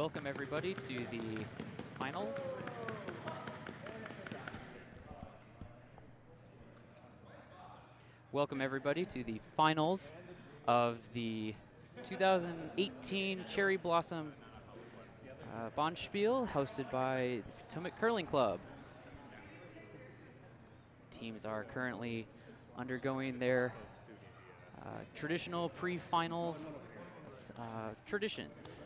welcome everybody to the finals. Welcome everybody to the finals of the 2018 Cherry Blossom Bonspiel, hosted by the Potomac Curling Club. Teams are currently undergoing their traditional pre-finals traditions.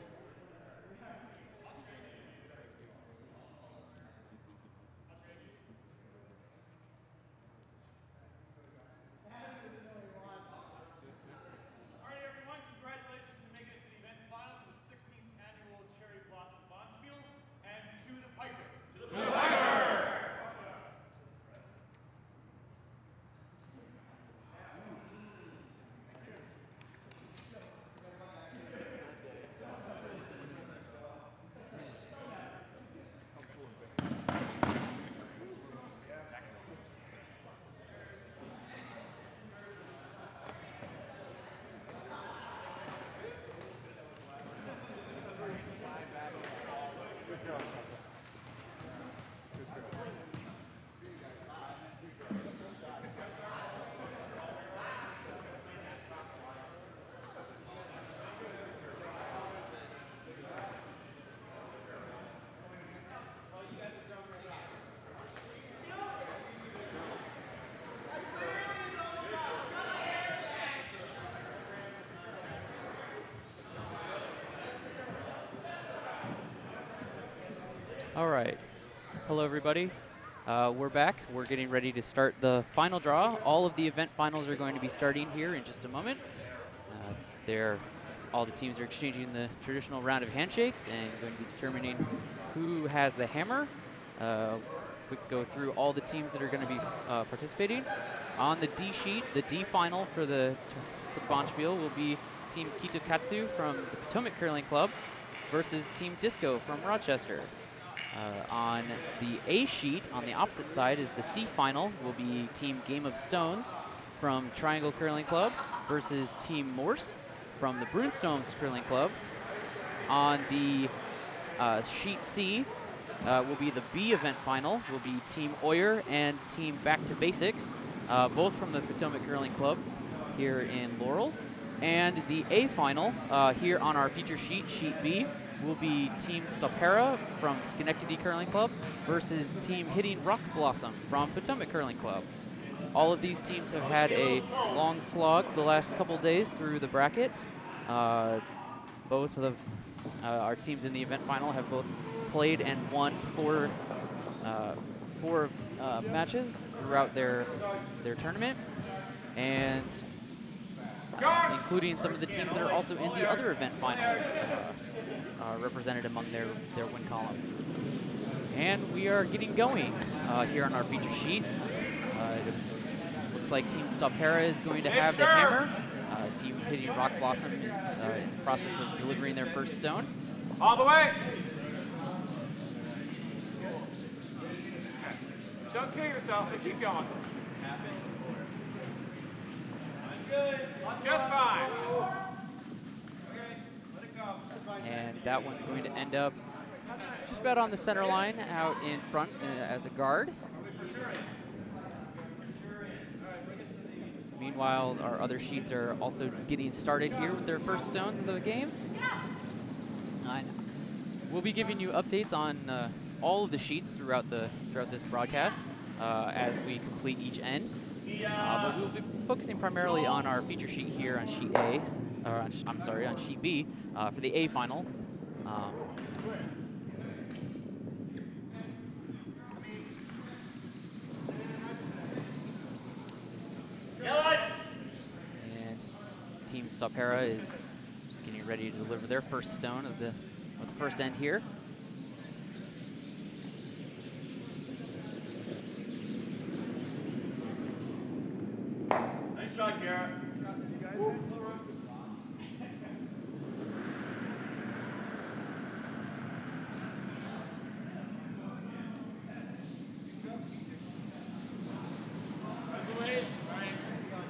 All right. Hello, everybody. We're back. We're getting ready to start the final draw. All of the event finals are going to be starting here in just a moment. All the teams are exchanging the traditional round of handshakes and going to be determining who has the hammer. We go through all the teams that are going to be participating. On the D sheet, the D final for the Bonspiel will be Team Kitokatsu from the Potomac Curling Club versus Team Disco from Rochester. On the A sheet, on the opposite side, is the C final, will be Team Game of Stones from Triangle Curling Club versus Team Morse from the Broonstones Curling Club. On the sheet C will be the B event final, will be Team Oyer and Team Back to Basics, both from the Potomac Curling Club here in Laurel. And the A final here on our feature sheet, sheet B, will be Team Stopera from Schenectady Curling Club versus Team Hitting Rock Blossom from Potomac Curling Club. All of these teams have had a long slog the last couple days through the bracket. Both of our teams in the event final have both played and won four matches throughout their tournament, and including some of the teams that are also in the other event finals. Represented among their win column. And we are getting going here on our feature sheet. Looks like Team Stopera is going to have the hammer. Team Hitting Rock Blossom is in the process of delivering their first stone. All the way! Don't kill yourself, but keep going. Just fine. And that one's going to end up just about on the center line out in front as a guard. Meanwhile, our other sheets are also getting started here with their first stones of the games. We'll be giving you updates on all of the sheets throughout this broadcast as we complete each end. But we'll be focusing primarily on our feature sheet here on sheet A, or I'm sorry, on sheet B for the A final. And Team Stopera is just getting ready to deliver their first stone of the first end here. Nice shot, Garrett.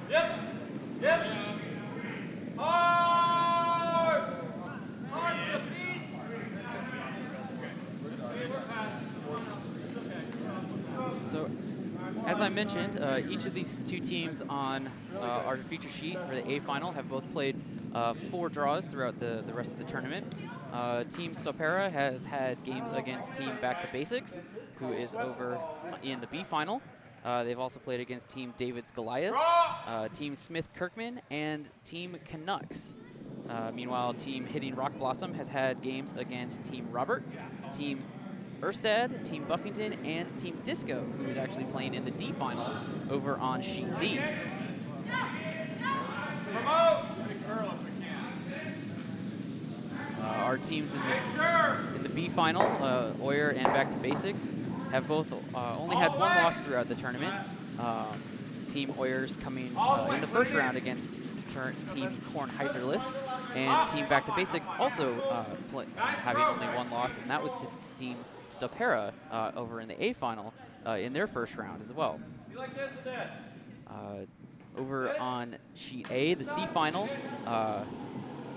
Yep. Yep. Hard. Hard to the piece. So, as I mentioned, each of these two teams on our feature sheet for the A final have both played 4 draws throughout the rest of the tournament. Team Stopera has had games against Team Back to Basics, who is over in the B final. They've also played against Team David's Goliaths, Team Smith Kirkman, and Team Canucks. Meanwhile, Team Hitting Rock Blossom has had games against Team Roberts, Teams Erstad, Team Buffington, and Team Disco, who is actually playing in the D final over on Sheet D. Our teams in the B final, Oyer and Back to Basics, have both only had 1 loss throughout the tournament. Team Oyer's coming in the first round against Team Kornheiserless, and Team Back to Basics also having only 1 loss, and that was to Team Stopera over in the A final in their first round as well. You like this or this? Over on Sheet A, the C final,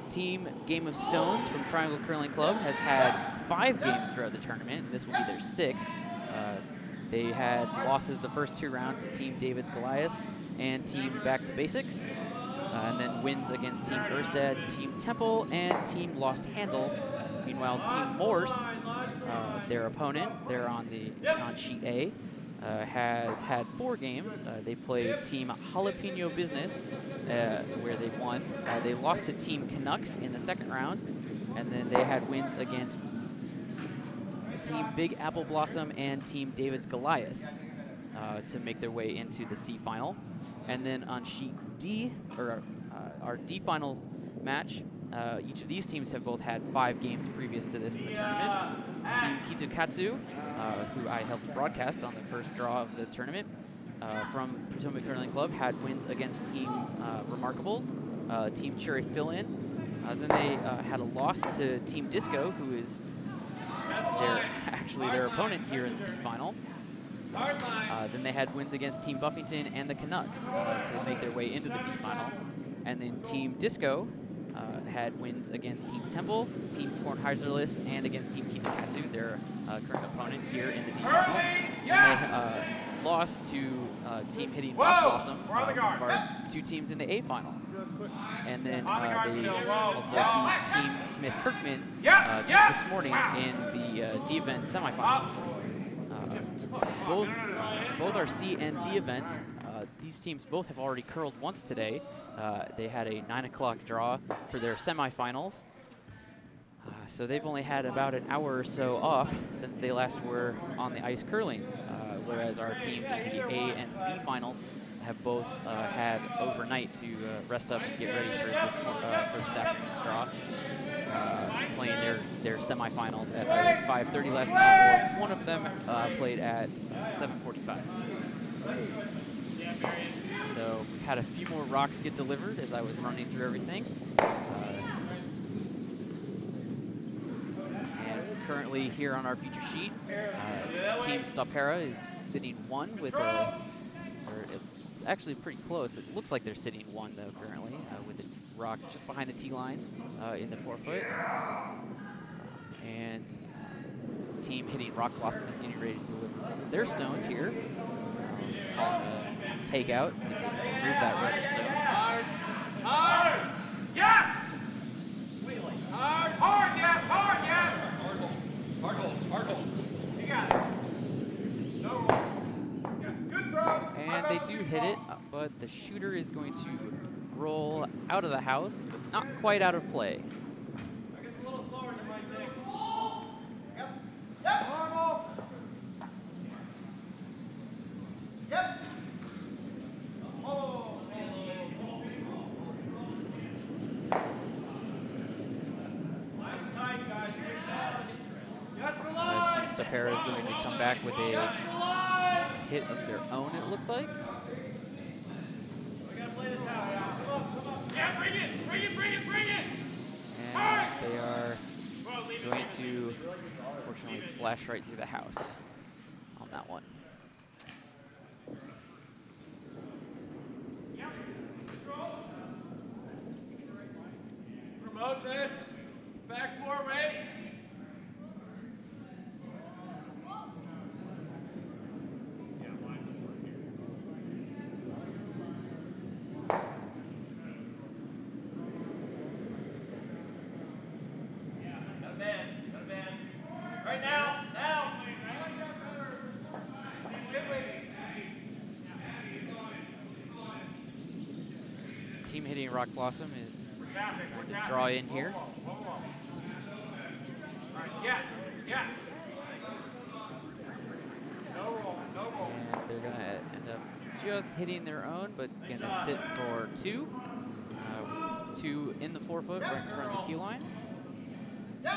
Team Game of Stones from Triangle Curling Club has had 5 games throughout the tournament, and this will be their 6th. They had losses the first 2 rounds to Team David's Goliaths and Team Back to Basics, and then wins against Team Erstad, Team Temple, and Team Lost Handle. Meanwhile, Team Morse, their opponent, they're on Sheet A, has had 4 games. They played Team Jalapeno Business, where they won. They lost to Team Canucks in the second round, and then they had wins against Team Big Apple Blossom and Team David's Goliaths to make their way into the C final. And then on Sheet D, or our D final match, each of these teams have both had 5 games previous to this in the tournament. Team Kitokatsu, who I helped broadcast on the first draw of the tournament, from Potomac Curling Club, had wins against Team Remarkables, Team Cherry Fill-In. Then they had a loss to Team Disco, who is their opponent here in the D final. Then they had wins against Team Buffington and the Canucks to make their way into the D final. And then Team Disco had wins against Team Temple, Team Kornheiserless, and against Team Kitokatsu, their current opponent here in the D final. And they lost to Team Hitting Rock Blossom, one of our 2 teams in the A final. And then they also beat Team Smith Kirkman just this morning in the D event semifinals. Both our C and D events, these teams both have already curled once today. They had a 9 o'clock draw for their semifinals. So they've only had about an hour or so off since they last were on the ice curling, whereas our teams in the A and B finals have both had overnight to rest up and get ready for this afternoon's draw, playing their semifinals at 5:30 last night, or one of them played at 7:45. So we've had a few more rocks get delivered as I was running through everything. And currently here on our feature sheet, Team Stopera is sitting 1 with it's actually pretty close. It looks like they're sitting 1 though currently, with a rock just behind the tee line in the 4-foot. And Team Hitting Rock Blossom is getting ready to deliver their stones here. Calling the takeout, see if they can remove that red stone. Hard! Yes! Hard, yes! Hard, yes! Hard hold. You got it. No roll. Good throw. And they do hit it, but the shooter is going to roll out of the house, but not quite out of play. I guess a little slower than my thing. Yep. Normal. Yep. Oh. Line's tight, guys. Yes, for line. Team Stopera is going to come back with a hit of their own, it looks like. We gotta play this out. Yeah, bring it. And they are going to, unfortunately, flash right through the house on that one. Promote this. Back 4 way. team hitting Rock Blossom is trying to draw in here. Yes, yes. No roll, no roll. And they're going to end up just hitting their own, but going to sit for 2. 2 in the 4-foot right in front of the tee line. Yep.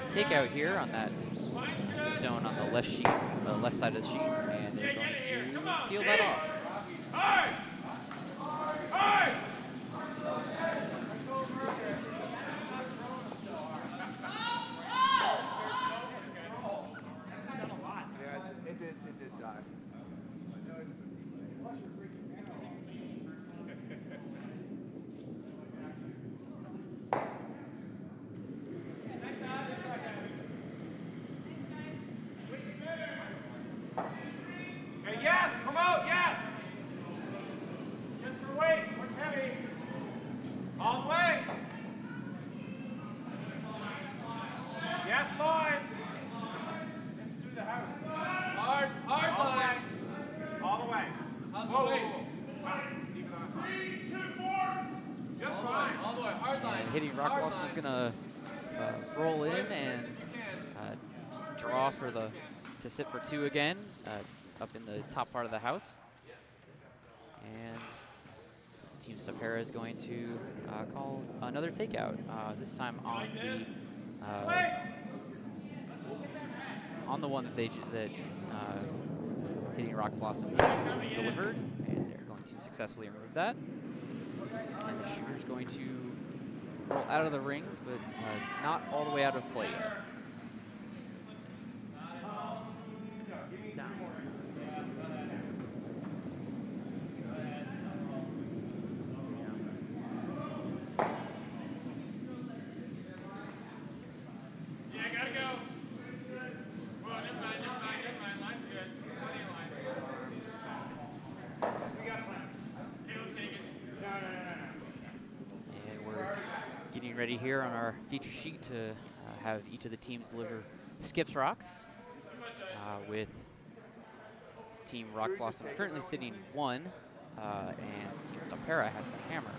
Takeout here on that stone on the left sheet, the left side of the sheet, and they're going to peel that off. Yeah, it did die. Yes, promote, yes! Just for weight, what's heavy? All the way. Yes, line. It's through the house. Hard line. All the way. All the way. Keep it on. 3, 2, 4. Just fine. All the way, hard line. And hitting Rock Blossom is going to roll in and just draw for to sit for 2 again. Up in the top part of the house. And Team Stopera is going to call another takeout, this time on the one that hitting Rock Blossom just delivered, and they're going to successfully remove that. And the shooter's going to roll out of the rings, but not all the way out of play yet. Ready here on our feature sheet to have each of the teams deliver skips rocks, with Team Rock Blossom currently sitting 1, and Team Stopera has the hammer.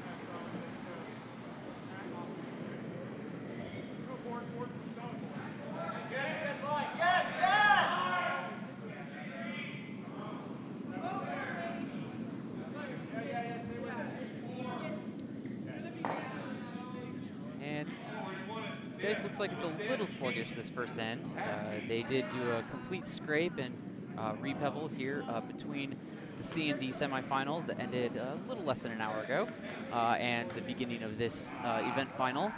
This looks like it's a little sluggish this first end. They did do a complete scrape and repebble here between the C and D semifinals that ended a little less than an hour ago, and the beginning of this event final.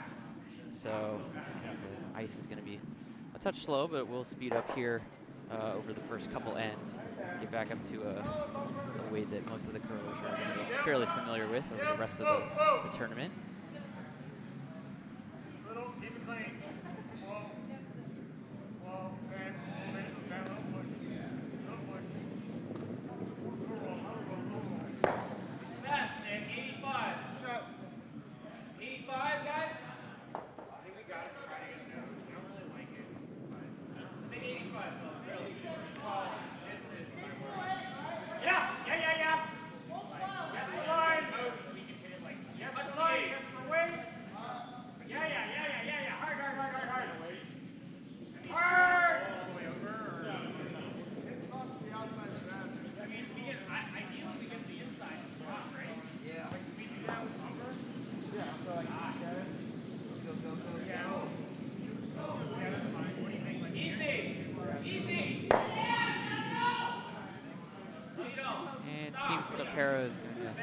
So the ice is going to be a touch slow, but we'll speed up here over the first couple ends, get back up to a weight that most of the curlers are going to be fairly familiar with over the rest of the tournament. Stapera is going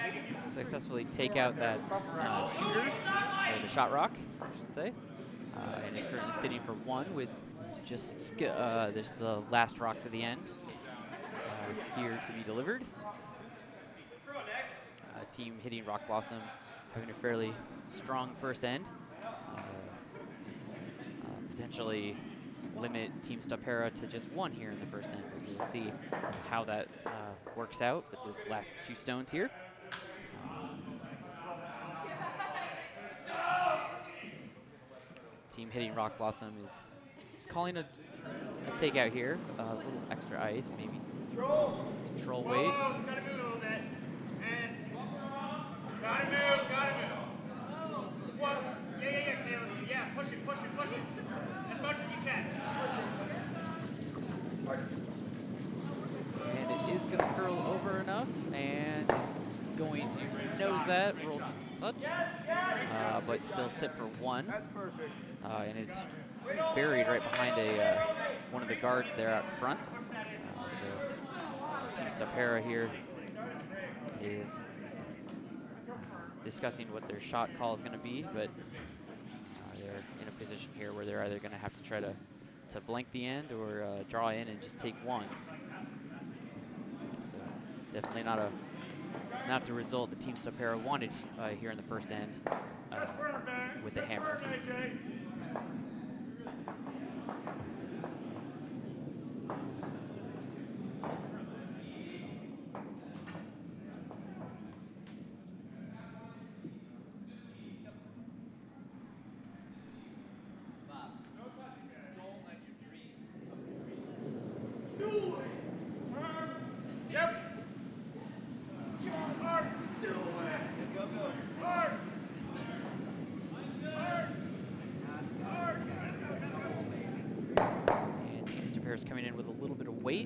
to successfully take out that shooter, or the shot rock, I should say, and is currently sitting for 1 with just there's the last rocks at the end here to be delivered. Team hitting Rock Blossom having a fairly strong first end to potentially limit Team Stapera to just 1 here in the first end. We'll see how that works out with this last 2 stones here. Team hitting Rock Blossom is calling a takeout here. A little extra ice, maybe. Control weight. Whoa, it's gotta move a little bit. And gotta move. Whoa. Yeah, Caleb. Yeah, push it. As much as you can. And it is gonna curl over enough, and is going to nose that, roll just a touch, but still sit for 1. That's perfect. And is buried right behind one of the guards there out in front. So Team Stapera here is discussing what their shot call is going to be, but they're in a position here where they're either going to have to try to blank the end or draw in and just take 1. So definitely not the result that Team Stapera wanted here in the first end with the hammer. Coming in with a little bit of weight.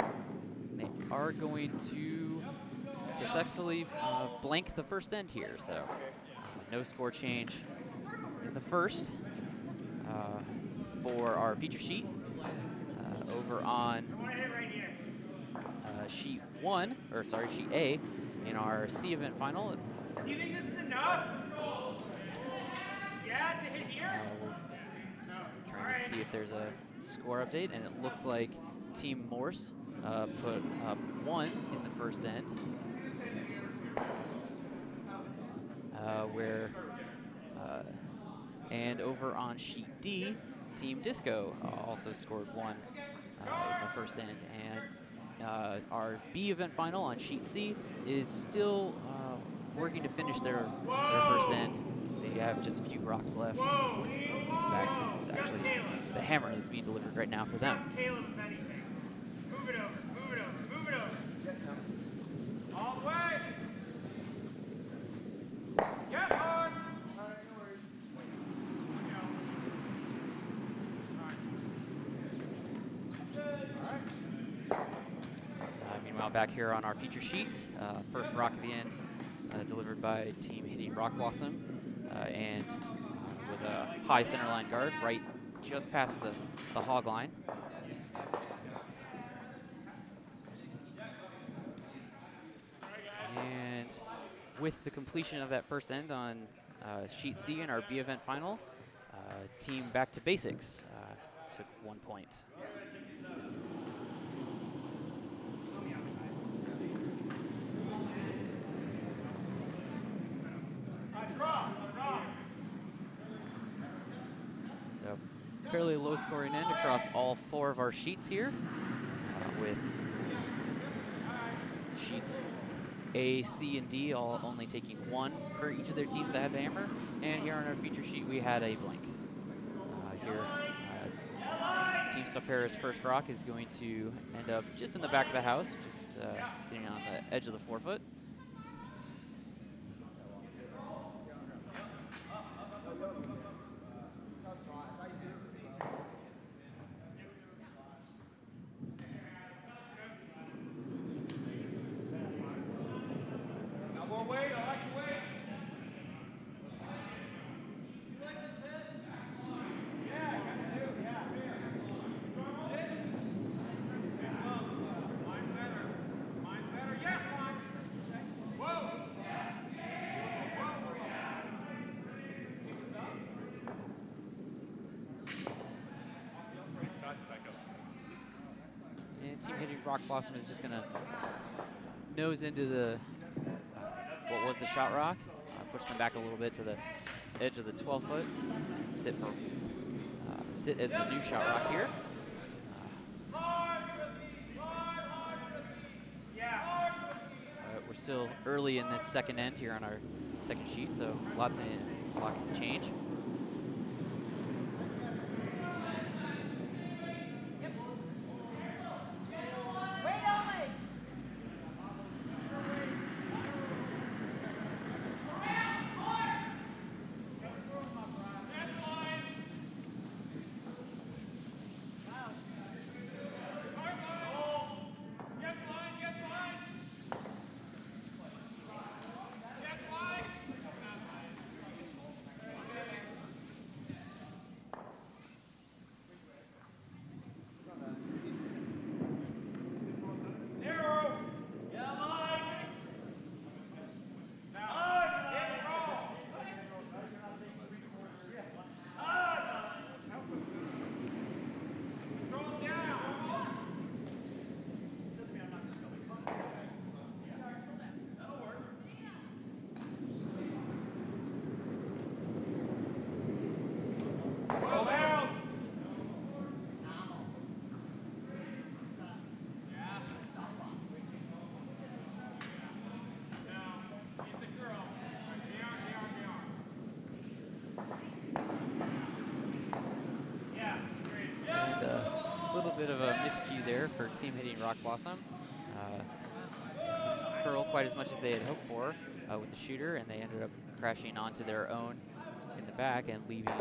They are going to successfully blank the first end here, so no score change in the first for our feature sheet. Over on sheet A in our C event final. Do you think this is enough? Yeah, to hit here? We're trying to see if there's a score update, and it looks like Team Morse put up 1 in the first end, and over on sheet D, Team Disco also scored 1 in the first end, and our B event final on sheet C is still working to finish their first end. They have just a few rocks left. In fact, this is actually the hammer that's being delivered right now for them. Move it over. All the way. Yes, hard. Meanwhile, back here on our feature sheet, first rock at the end delivered by Team hitting Rock Blossom, and was a high center line guard right just past the hog line. And with the completion of that first end on sheet C in our B event final, team back to basics took 1 point. So fairly low scoring end across all 4 of our sheets here, with sheets A, C, and D all only taking 1 for each of their teams that had the hammer. And here on our feature sheet, we had a blank. Here, Team Stapera's first rock is going to end up just in the back of the house, just sitting on the edge of the 4-foot. team hitting Rock Blossom is just going to nose into the what was the shot rock, push them back a little bit to the edge of the 12-foot, and sit as the new shot rock here. We're still early in this second end here on our second sheet, so a lot can change. Bit of a miscue there for team hitting Rock Blossom. Didn't curl quite as much as they had hoped for with the shooter, and they ended up crashing onto their own in the back and leaving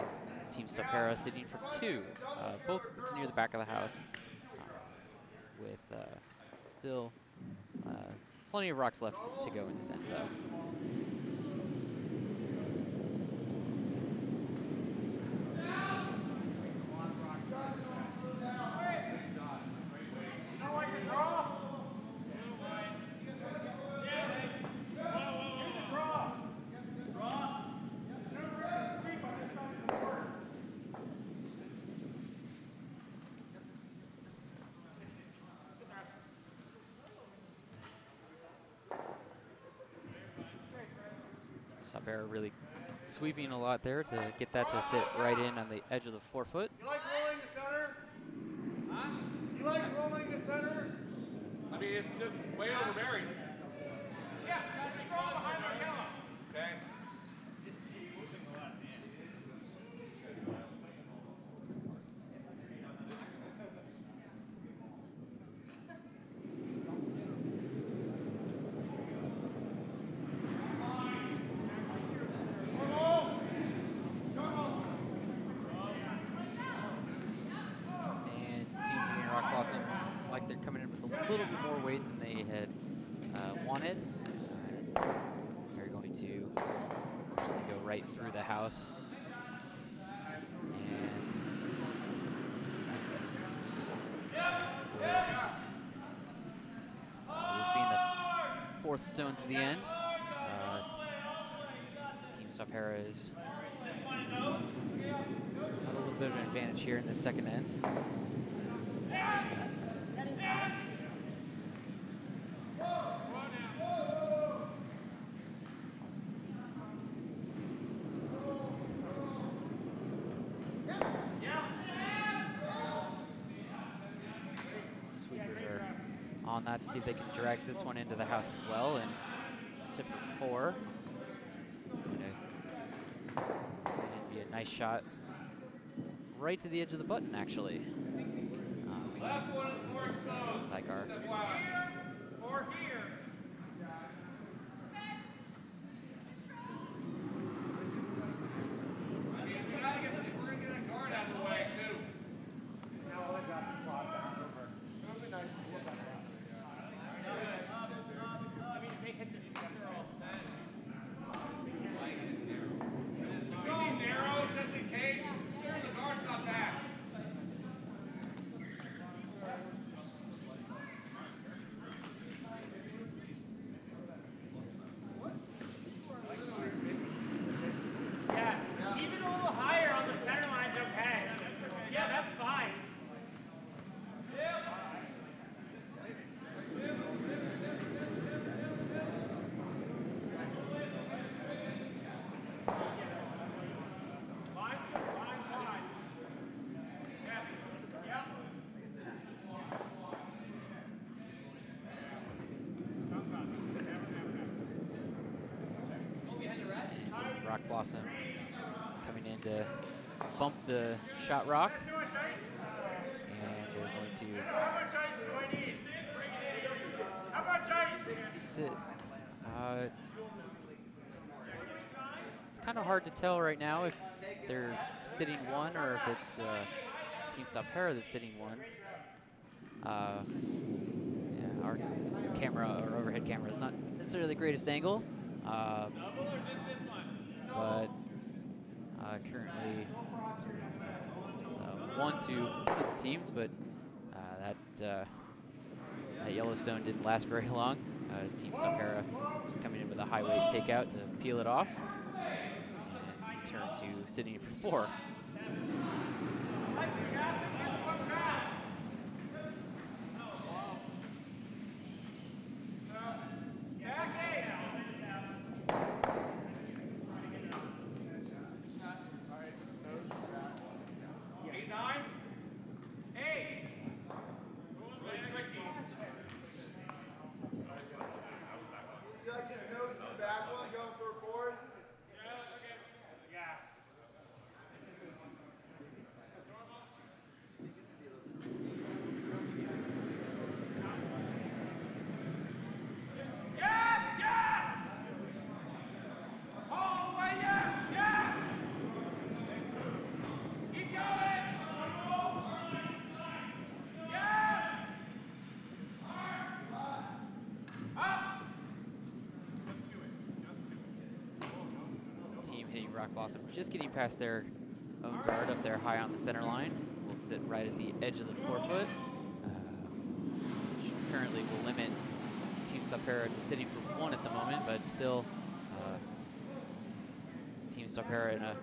Team Stopera sitting for two, both near the back of the house, with still plenty of rocks left to go in this end, though. Stopera really sweeping a lot there to get that to sit right in on the edge of the 4-foot. You like rolling the center? Huh? You like rolling the center? I mean, it's just way overbearing. Yeah, just draw behind our yellow. Okay. They're coming in with a little bit more weight than they had wanted. They're going to unfortunately go right through the house. And with this being the fourth stone to the end, Team Stopera is got a little bit of an advantage here in the second end. Sweepers are on that to see if they can drag this one into the house as well and sit for 4. It's going to be a nice shot right to the edge of the button, actually. Left one is more exposed. Sidecar. Here or here. I mean, we're going to get that guard out of the way, too. Now all I got is slot down over. It would be nice to look like that. I mean, they hit this girl. We need narrow just in case. The guard's not back. Blossom coming in to bump the shot rock. And they're going to sit. It's kind of hard to tell right now if they're sitting one or if it's Team Stop Para that's sitting one. Yeah, our camera, our overhead camera, is not necessarily the greatest angle, but currently it's 1-2 with the teams, but that Yellowstone didn't last very long. Team Stop Para just coming in with a high weight takeout to peel it off and turn to sitting for 4. Rock Blossom just getting past their own guard up there high on the center line. Will sit right at the edge of the forefoot, which currently will limit Team Stop Para to sitting for 1 at the moment, but still Team Stop Para in a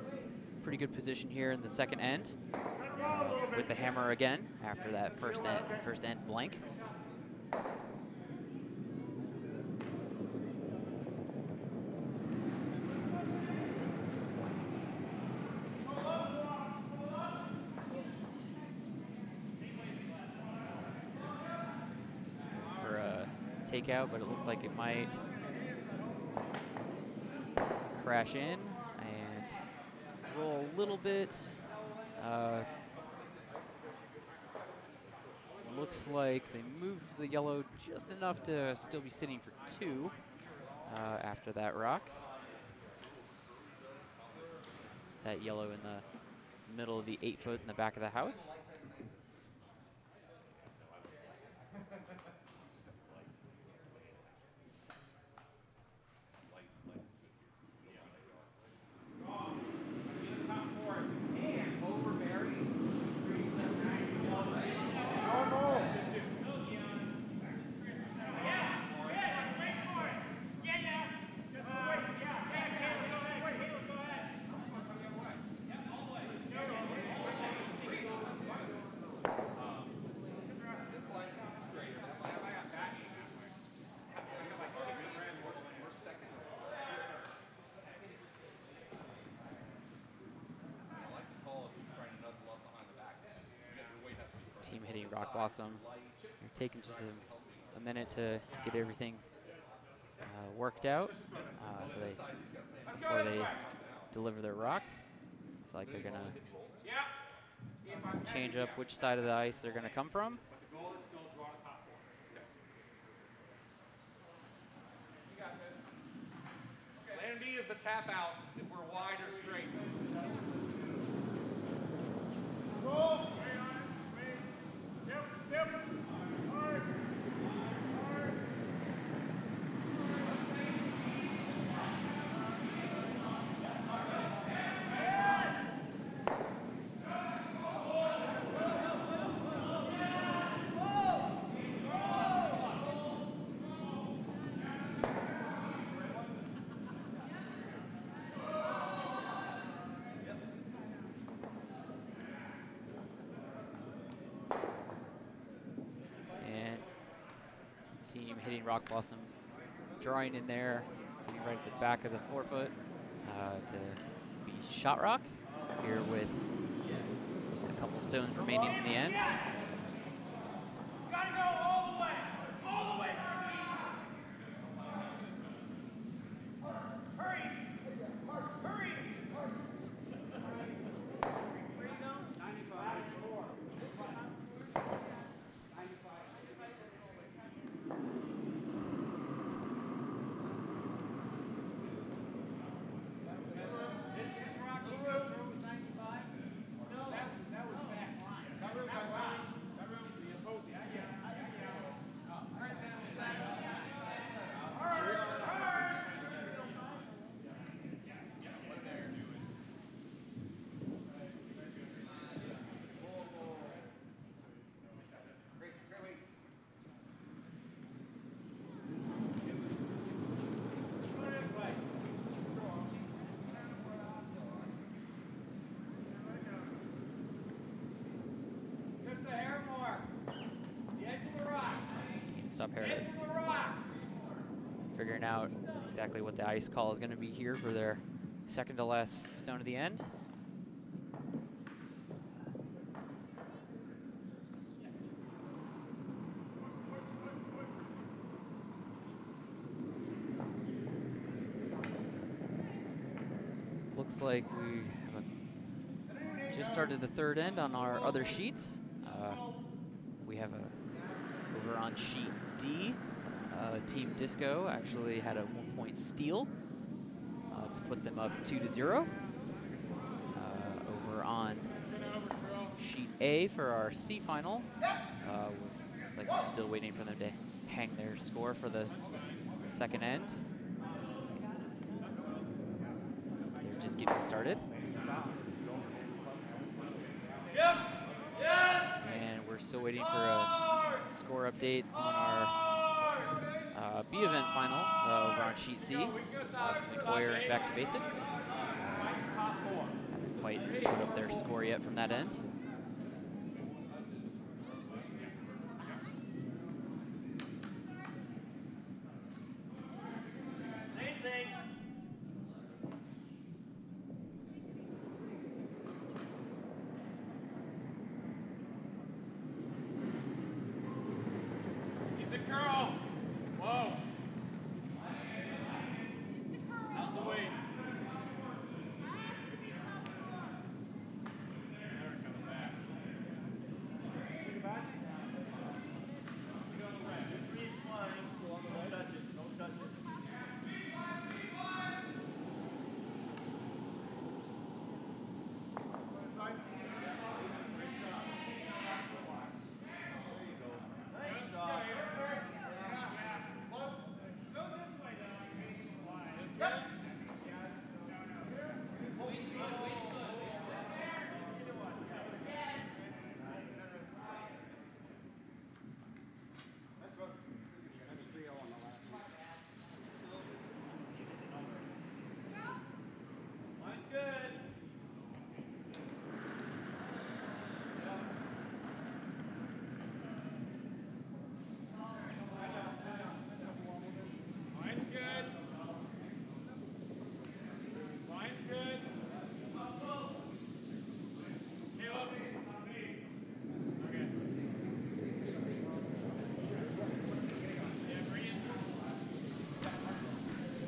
pretty good position here in the second end with the hammer again after that first end blank. Takeout, but it looks like it might crash in and roll a little bit. Looks like they moved the yellow just enough to still be sitting for 2 after that rock. That yellow in the middle of the 8-foot in the back of the house. Team hitting Rock Blossom. They're taking just a minute to get everything worked out. So before they deliver their rock, it's like they're gonna change up which side of the ice they're gonna come from. Plan B is the tap out if we're wide or straight. Roll. Team hitting Rock Blossom, drawing in there, sitting right at the back of the forefoot to be shot rock here with just a couple stones remaining in the ends. Gotta go all the way. All the way. Hurry. Hurry. Stop Harris. Figuring out exactly what the ice call is going to be here for their second to last stone of the end. Looks like we have just started the third end on our other sheets. We have over on sheet D, Team Disco actually had a 1-point steal to put them up 2-0. Over on sheet A for our C final, it's like we're still waiting for them to hang their score for the second end. They're just getting started. And we're still waiting for a score update on our B event final over on sheet C between Boyer and Back to Basics. Haven't quite put up their score yet from that end.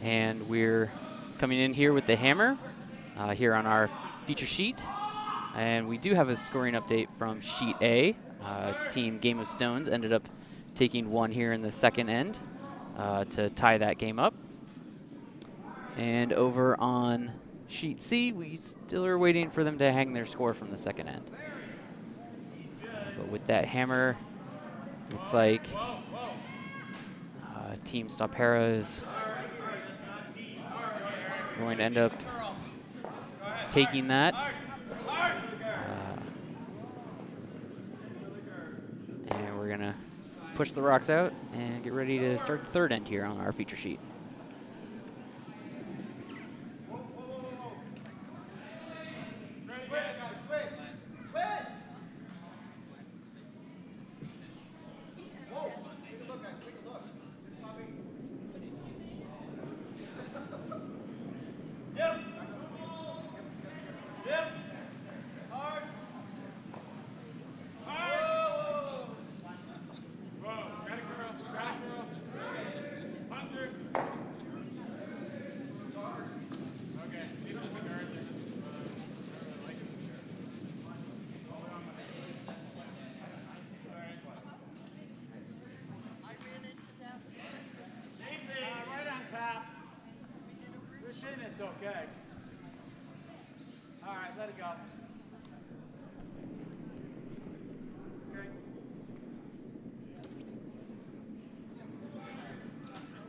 And we're coming in here with the hammer here on our feature sheet. And we do have a scoring update from sheet A. Team Game of Stones ended up taking one here in the second end to tie that game up. And over on sheet C, we still are waiting for them to hang their score from the second end. But with that hammer, looks like Team Stopera is going to end up taking that. And we're going to push the rocks out and get ready to start the third end here on our feature sheet. It's okay. All right, let it go. Okay.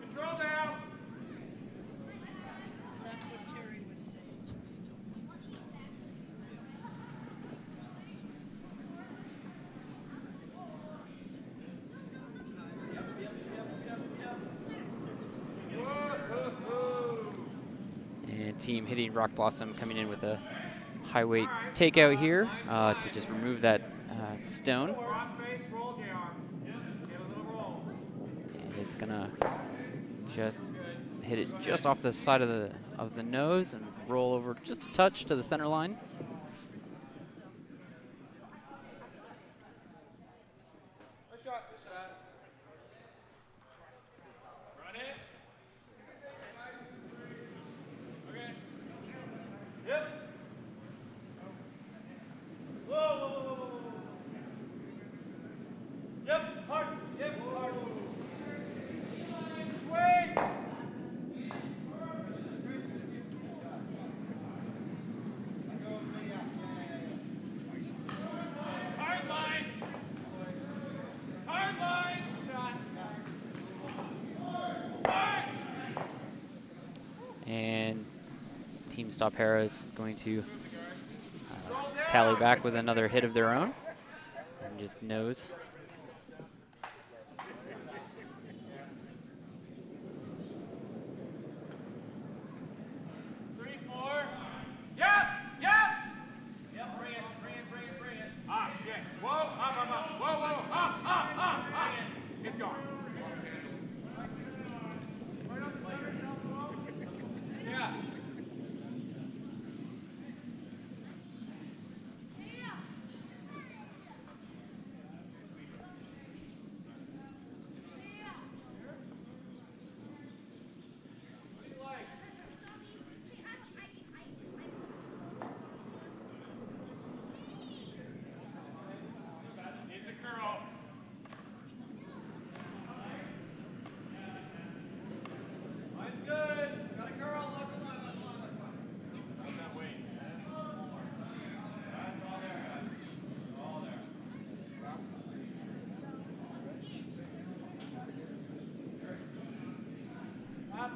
Control now. That's what Terry was saying to me. And Team Hitting Rock Blossom coming in with a high weight takeout here to just remove that stone. it's gonna just hit it just off the side of the nose and roll over just a touch to the center line. Run it. Okay. Yep. Whoa, whoa, whoa, whoa, whoa, whoa. Yep, hard. Yep, hard. Swing. Hard line. Hard line. Hard. And Team Stop Hera is just going to tally back with another hit of their own and just nose. 3, 4. Yes! Yes! Yep, bring it, bring it, bring it, bring it. Ah, shit. Whoa, up, up, up. Whoa, whoa, up, up, up, up. It's gone. Yeah. It's a curl. Line's good. Got a curl. Lots of line, lots of line, lots of line. How's that weight? That's all there, guys. All there. Up.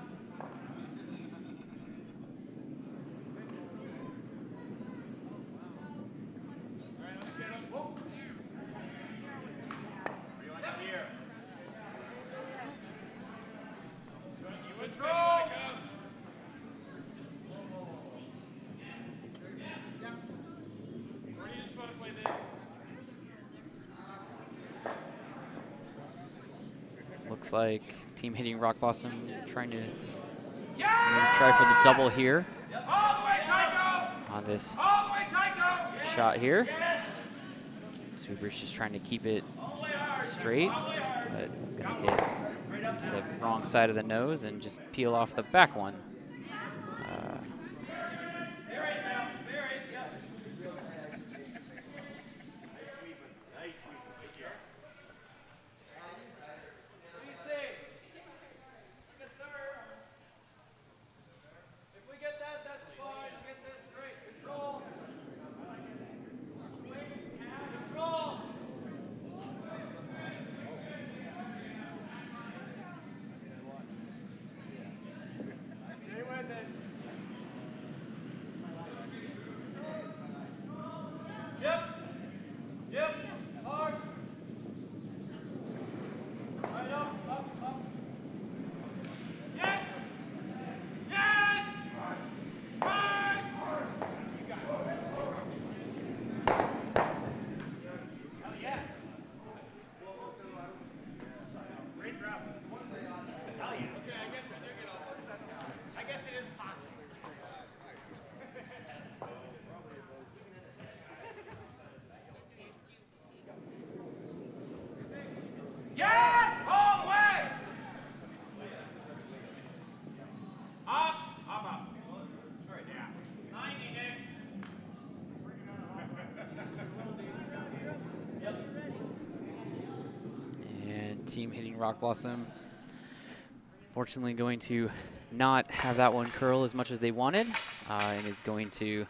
All right, let's get him. Whoa. What do you like up here? Control. Or do you just want to play this? Looks like Team Hitting Rock Blossom trying to try for the double here All the way, Tycho! on this All the way, Tycho! shot here. Sweeper's just trying to keep it straight, but it's going to hit to the wrong side of the nose and just peel off the back one. If we get that, that's fine. Get this straight. Control. Control. Stay with it. Yep. Yep. Hard. Right up, up, up. Yes. Yes. Hard. Hell yeah. Great drop. Hell yeah. Okay, I guess it is possible. Yes! All the way! Up, up, up. All right, yeah. 90, Nick. And Team Hitting Rock Blossom fortunately going to not have that one curl as much as they wanted, and is going to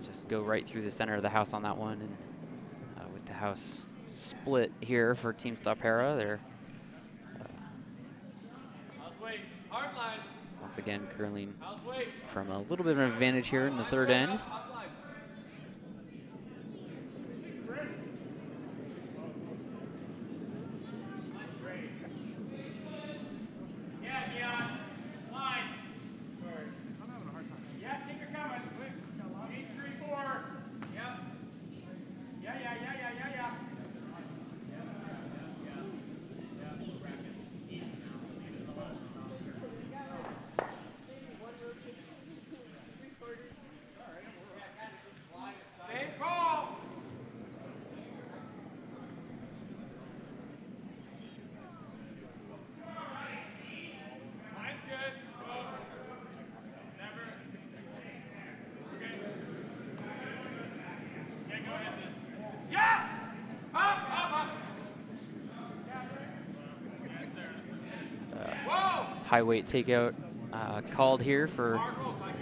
just go right through the center of the house on that one. And with the house split here for Team Stop Hera, they're How's weight? Hard line. once again curling How's weight? from a little bit of an advantage here in the third end. Hot line. Yeah, Dion. Line. Yeah, keep her coming. 8, 3, 4. Yep. Yeah. high weight takeout called here for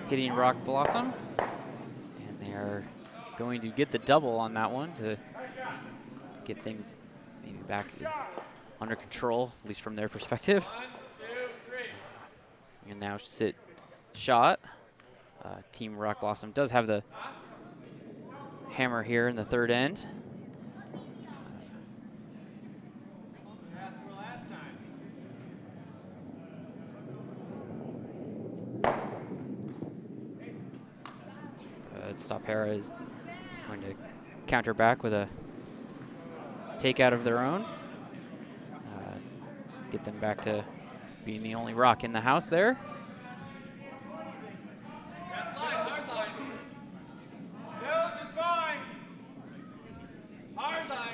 hitting Rock Blossom. And they are going to get the double on that one to get things maybe back under control, at least from their perspective. 1, 2, 3. And now sit shot. Team Rock Blossom does have the hammer here in the third end. Stopera is going to counter back with a takeout of their own. Get them back to being the only rock in the house there. That's line, hard line. Nose is fine. Hard line.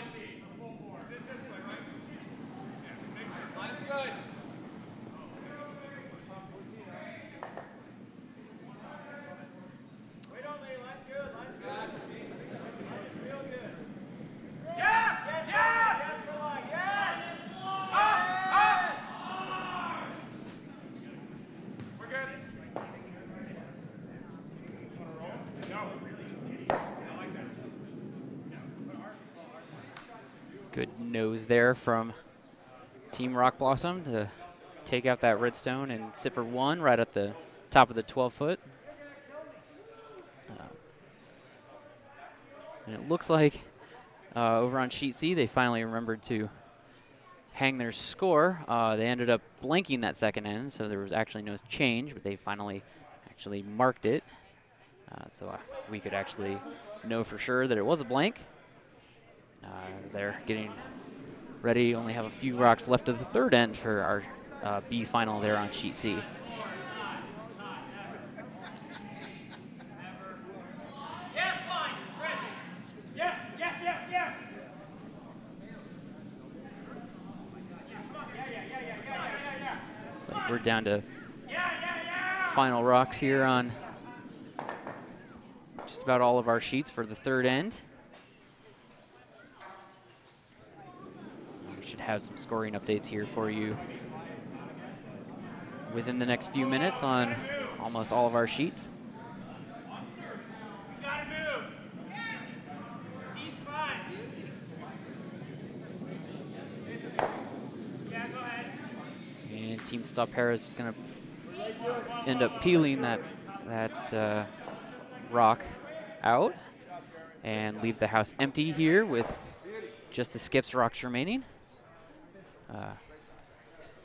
This way, right? Yeah, make sure. Line's good. Wait on me, line's good, line's good. Line's real good. Yes! Yes! Yes for line, yes! Up! Up! We're good. Good nose there from Team Rock Blossom to take out that redstone and sit for one right at the top of the 12-foot. And it looks like over on sheet C, they finally remembered to hang their score. They ended up blanking that second end, so there was actually no change, but they finally actually marked it. So we could actually know for sure that it was a blank. As they're getting ready, only have a few rocks left of the third end for our B final there on sheet C. Yes, line, Chris. Yes, yes, yes, yes. So we're down to final rocks here on just about all of our sheets for the third end. We should have some scoring updates here for you within the next few minutes on almost all of our sheets. You gotta move. He's fine. Yeah, go ahead. And Team Stopera is just going to end up peeling that rock out and leave the house empty here with just the skips rocks remaining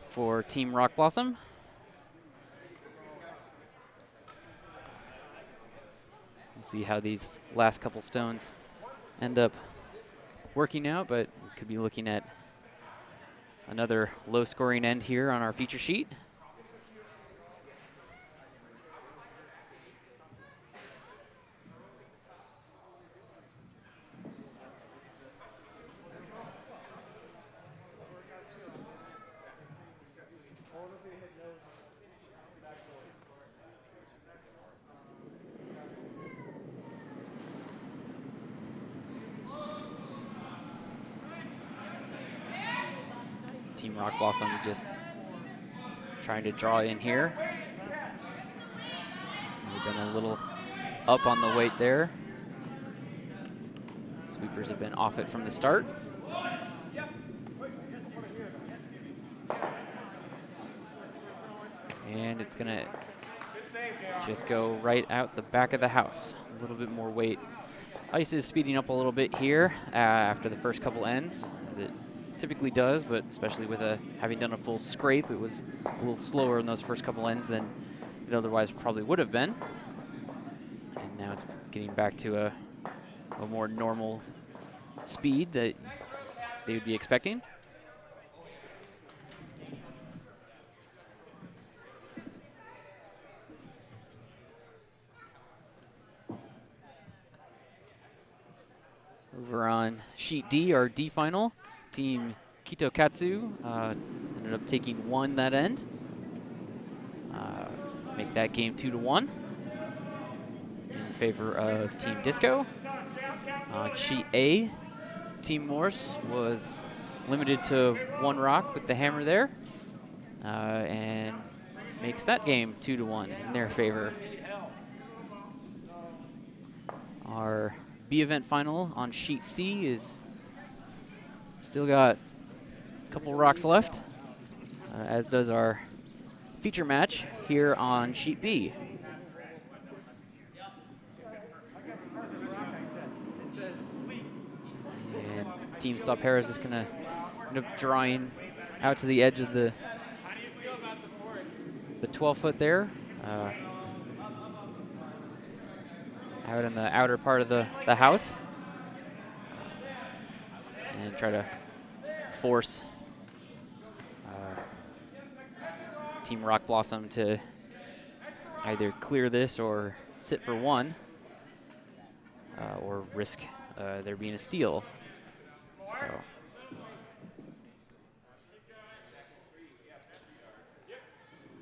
for Team Rock Blossom. We'll see how these last couple stones end up working out, but we could be looking at another low scoring end here on our feature sheet. Team Rock Blossom just trying to draw in here. We've been a little up on the weight there. Sweepers have been off it from the start. And it's gonna just go right out the back of the house. A little bit more weight. Ice is speeding up a little bit here after the first couple ends, as it typically does, but especially with having done a full scrape, it was a little slower in those first couple ends than it otherwise probably would have been. And now it's getting back to a more normal speed that they would be expecting. Over on sheet D, our D final, Team Kitokatsu ended up taking one that end. To make that game 2-1 in favor of Team Disco. Sheet A, Team Morse was limited to one rock with the hammer there. And makes that game 2-1 in their favor. Our B event final on sheet C is still got a couple rocks left, as does our feature match here on sheet B. And Team Stop Harris is going to end up drawing out to the edge of the 12-foot there. Out in the outer part of the house. And try to force Team Rock Blossom to either clear this or sit for one, or risk there being a steal. So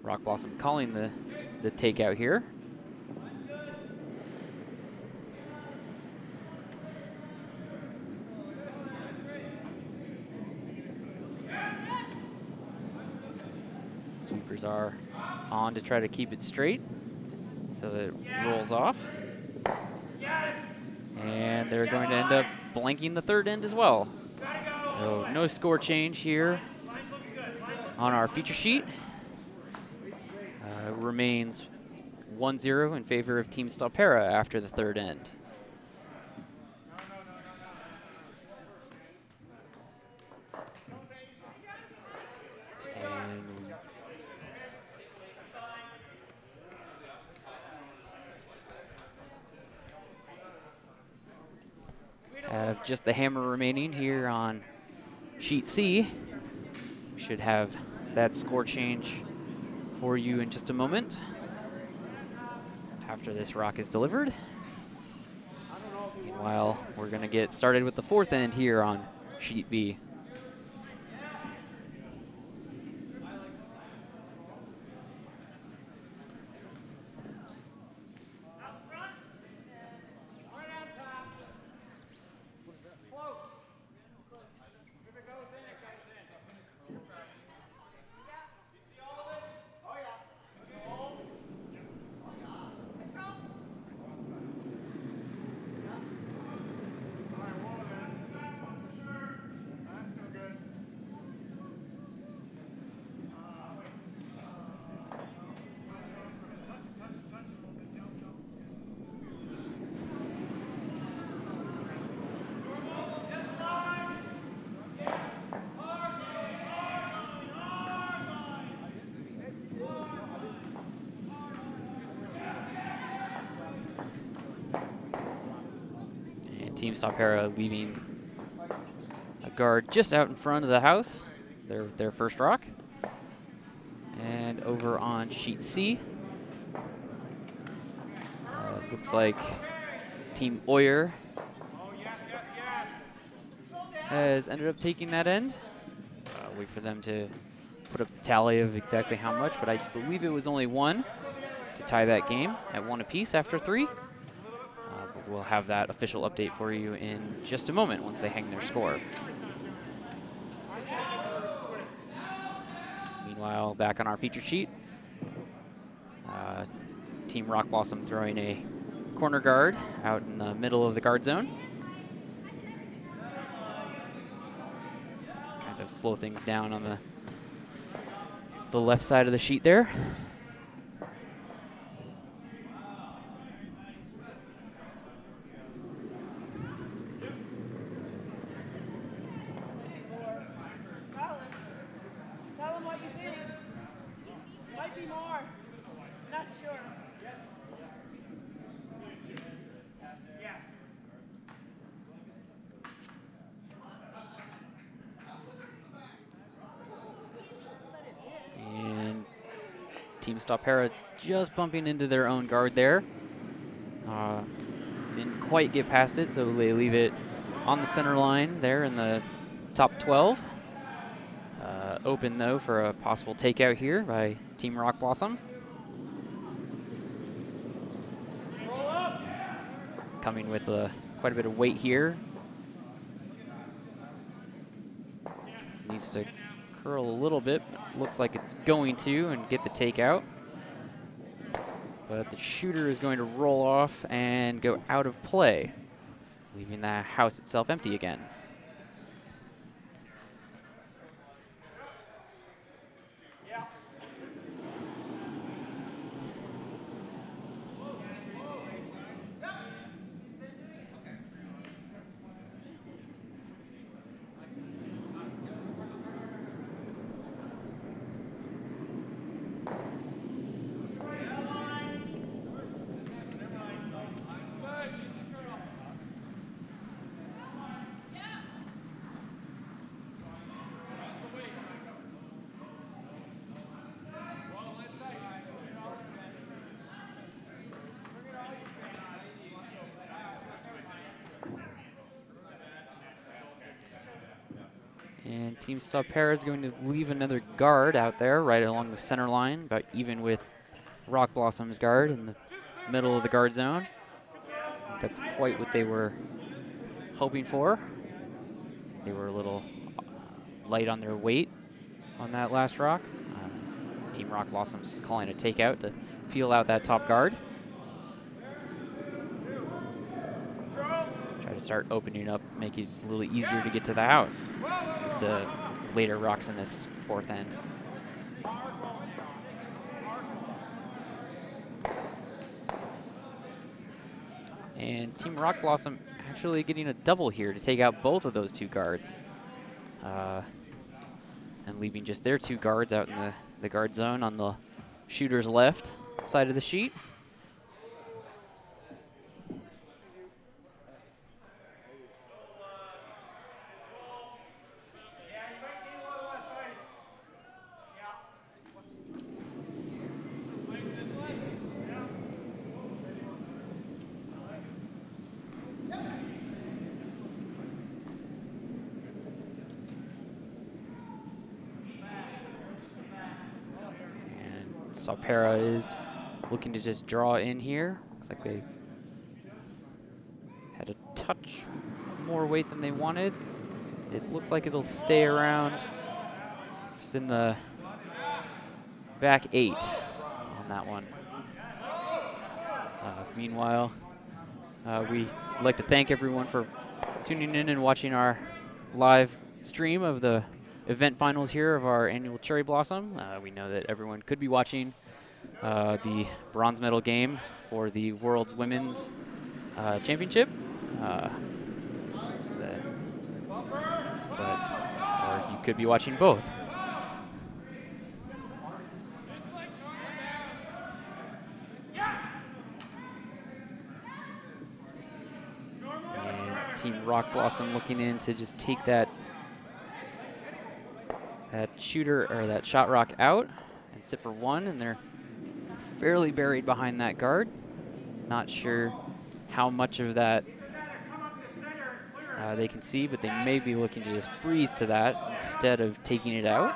Rock Blossom calling the takeout here. Sweepers are on to try to keep it straight so that it rolls off. And they're going to end up blanking the third end as well. So no score change here on our feature sheet. Remains 1-0 in favor of Team Stalpera after the third end. Have just the hammer remaining here on sheet C. We should have that score change for you in just a moment after this rock is delivered. Meanwhile, we're going to get started with the fourth end here on sheet B. Team Stalpera leaving a guard just out in front of the house, their first rock. And over on sheet C, looks like Team Oyer has ended up taking that end. Wait for them to put up the tally of exactly how much, but I believe it was only one to tie that game at 1 apiece after 3. We'll have that official update for you in just a moment once they hang their score. Meanwhile, back on our feature sheet, Team Rock Blossom throwing a corner guard out in the middle of the guard zone. Kind of slow things down on the left side of the sheet there. Team Stalpera just bumping into their own guard there. Didn't quite get past it, so they leave it on the center line there in the top 12. Open, though, for a possible takeout here by Team Rock Blossom. Coming with quite a bit of weight here. Needs to curl a little bit. But looks like it's going to and get the takeout. But the shooter is going to roll off and go out of play, leaving the house itself empty again. And Team Stopera is going to leave another guard out there right along the center line, about even with Rock Blossom's guard in the middle of the guard zone. That's quite what they were hoping for. They were a little light on their weight on that last rock. Team Rock Blossom's calling a takeout to peel out that top guard. Try to start opening up, make it a little easier to get to the house with the later rocks in this fourth end. And Team Rock Blossom actually getting a double here to take out both of those two guards. And leaving just their two guards out in the guard zone on the shooter's left side of the sheet. Stopera is looking to just draw in here. Looks like they had a touch more weight than they wanted. It looks like it'll stay around just in the back 8 on that one. Meanwhile, we'd like to thank everyone for tuning in and watching our live stream of the event finals here of our annual Cherry Blossom. We know that everyone could be watching the bronze medal game for the World's Women's Championship. Or you could be watching both. And Team Rock Blossom looking in to just take that shooter or that shot rock out and sit for one, and they're fairly buried behind that guard. Not sure how much of that they can see, but they may be looking to just freeze to that instead of taking it out.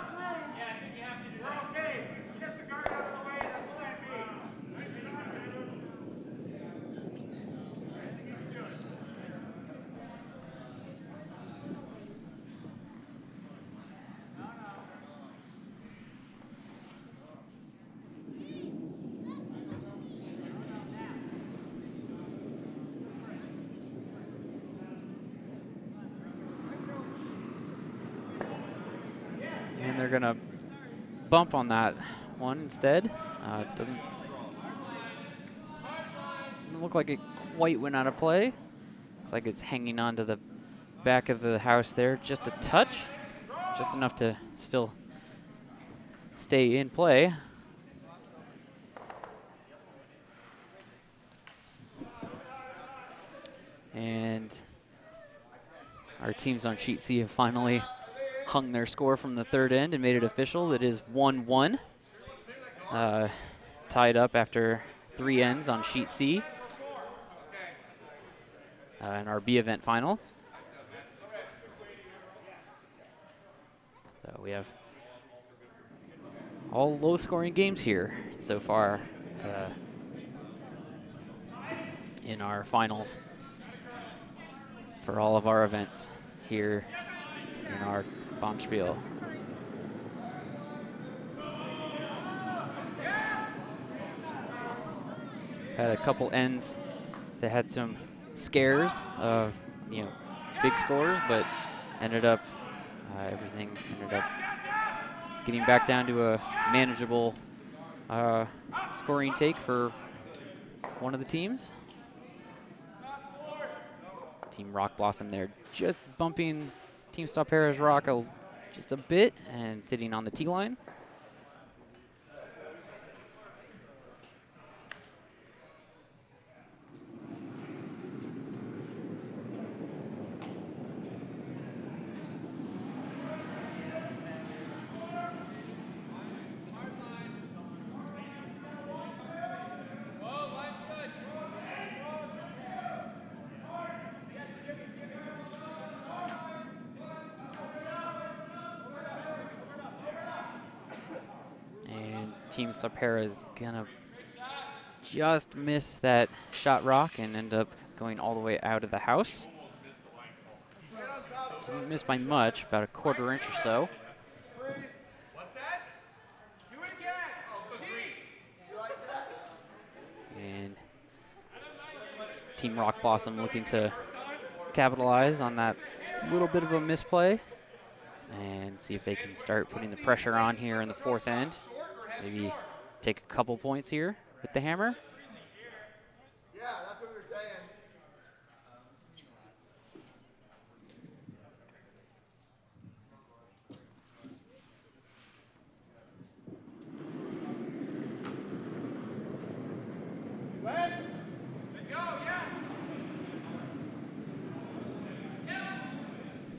And they're going to bump on that one instead. It doesn't look like it quite went out of play. Looks like it's hanging on to the back of the house there just a touch. Just enough to still stay in play. And our teams on Sheet C have finally hung their score from the third end and made it official. It is 1-1. Tied up after 3 ends on Sheet C in our B event final. So we have all low-scoring games here so far in our finals for all of our events here in our Bonspiel. had a couple ends that had some scares of, big scores, but ended up, everything ended up getting back down to a manageable scoring take for one of the teams. Team Rock Blossom there just bumping Team Stop Harris Rock just a bit and sitting on the tee line. Team Stopera is gonna just miss that shot rock and end up going all the way out of the house. Didn't miss by much, about a quarter inch or so. What's that? Do it again. And Team Rock Blossom looking to capitalize on that little bit of a misplay and see if they can start putting the pressure on here in the fourth end. Maybe take a couple points here with the hammer. Yeah, that's what we were saying. Wes, let's go, yes.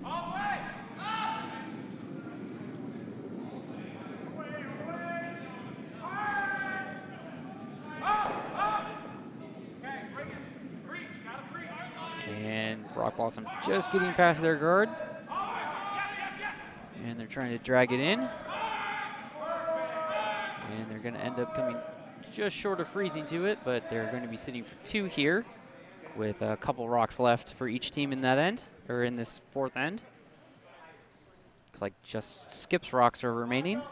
All the way. Up. And Rock Blossom just getting past their guards. And they're trying to drag it in. And they're going to end up coming just short of freezing to it, but they're going to be sitting for 2 here with a couple rocks left for each team in that end, or in this fourth end. Looks like just Skip's rocks are remaining.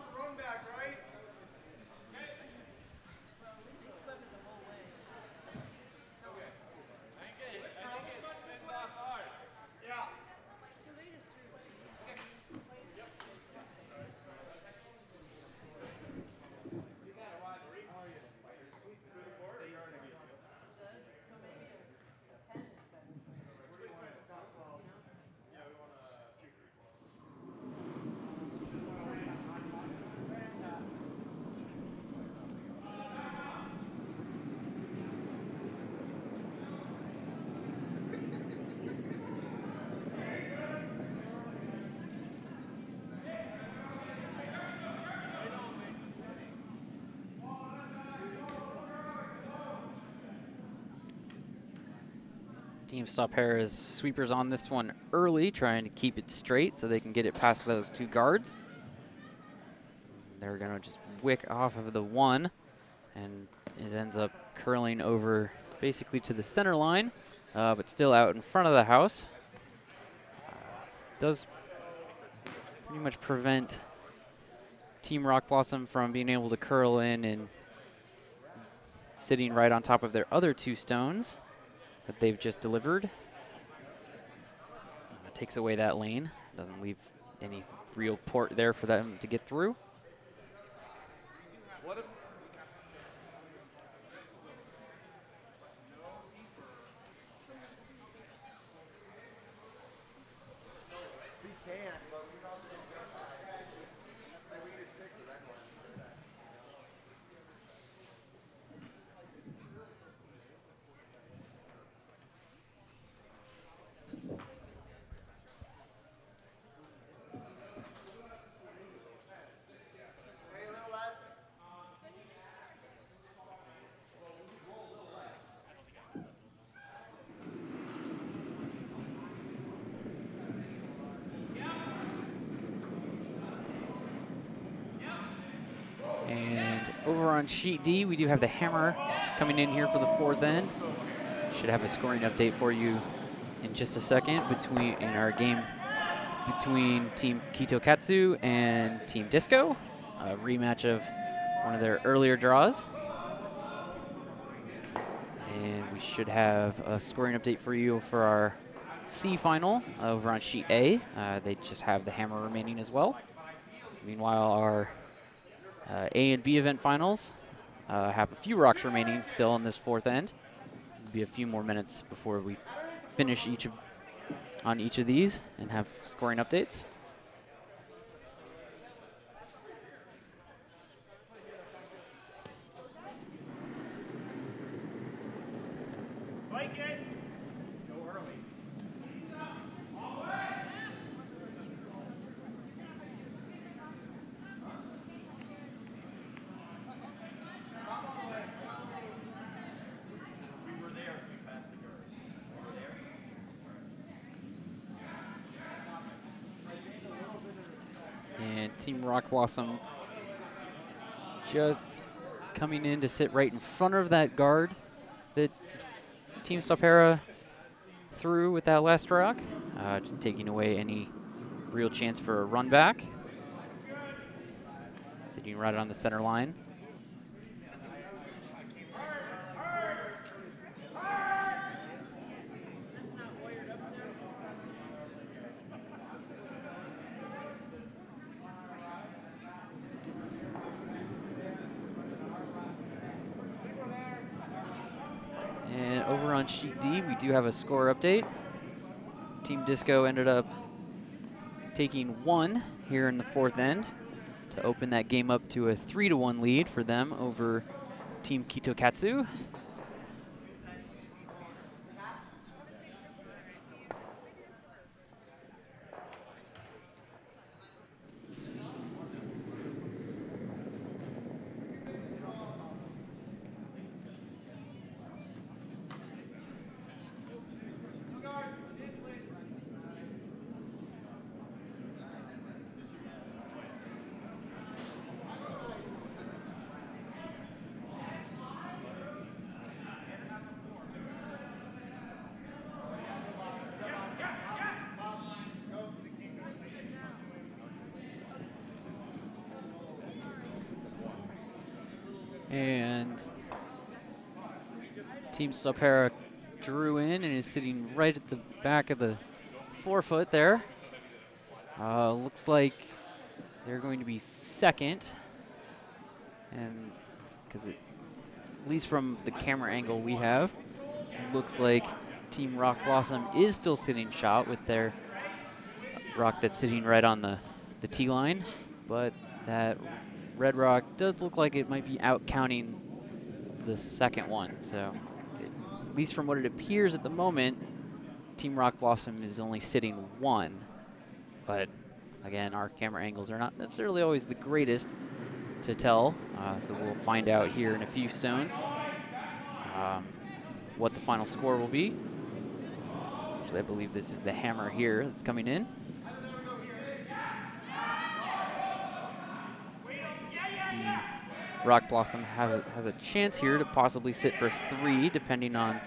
Team Stop Harris sweepers on this one early, trying to keep it straight so they can get it past those 2 guards. They're going to just wick off of the 1, and it ends up curling over basically to the center line, but still out in front of the house. Does pretty much prevent Team Rock Blossom from being able to curl in and sitting right on top of their other 2 stones that they've just delivered. It takes away that lane. Doesn't leave any real port there for them to get through. Over on sheet D, we do have the hammer coming in here for the fourth end. Should have a scoring update for you in just a second in our game between Team Kito Katsu and Team Disco, a rematch of one of their earlier draws. And we should have a scoring update for you for our C final over on sheet A. They just have the hammer remaining as well. Meanwhile, our A and B event finals have a few rocks remaining still on this fourth end. It'll be a few more minutes before we finish on each of these and have scoring updates. And Team Rock Blossom just coming in to sit right in front of that guard that Team Stopera threw with that last rock, just taking away any real chance for a run back. Sitting right on the center line. And over on sheet D, we do have a score update. Team Disco ended up taking 1 here in the fourth end to open that game up to a 3-1 lead for them over Team Kitokatsu. And Team Stopera drew in and is sitting right at the back of the forefoot there. Looks like they're going to be second. And because at least from the camera angle we have, it looks like Team Rock Blossom is still sitting shot with their rock that's sitting right on the tee line. But that red rock does look like it might be out counting the second one. So at least from what it appears at the moment, Team Rock Blossom is only sitting 1. But again, our camera angles are not necessarily always the greatest to tell. So we'll find out here in a few stones what the final score will be. Actually, I believe this is the hammer here that's coming in. Rock Blossom has a chance here to possibly sit for 3, depending on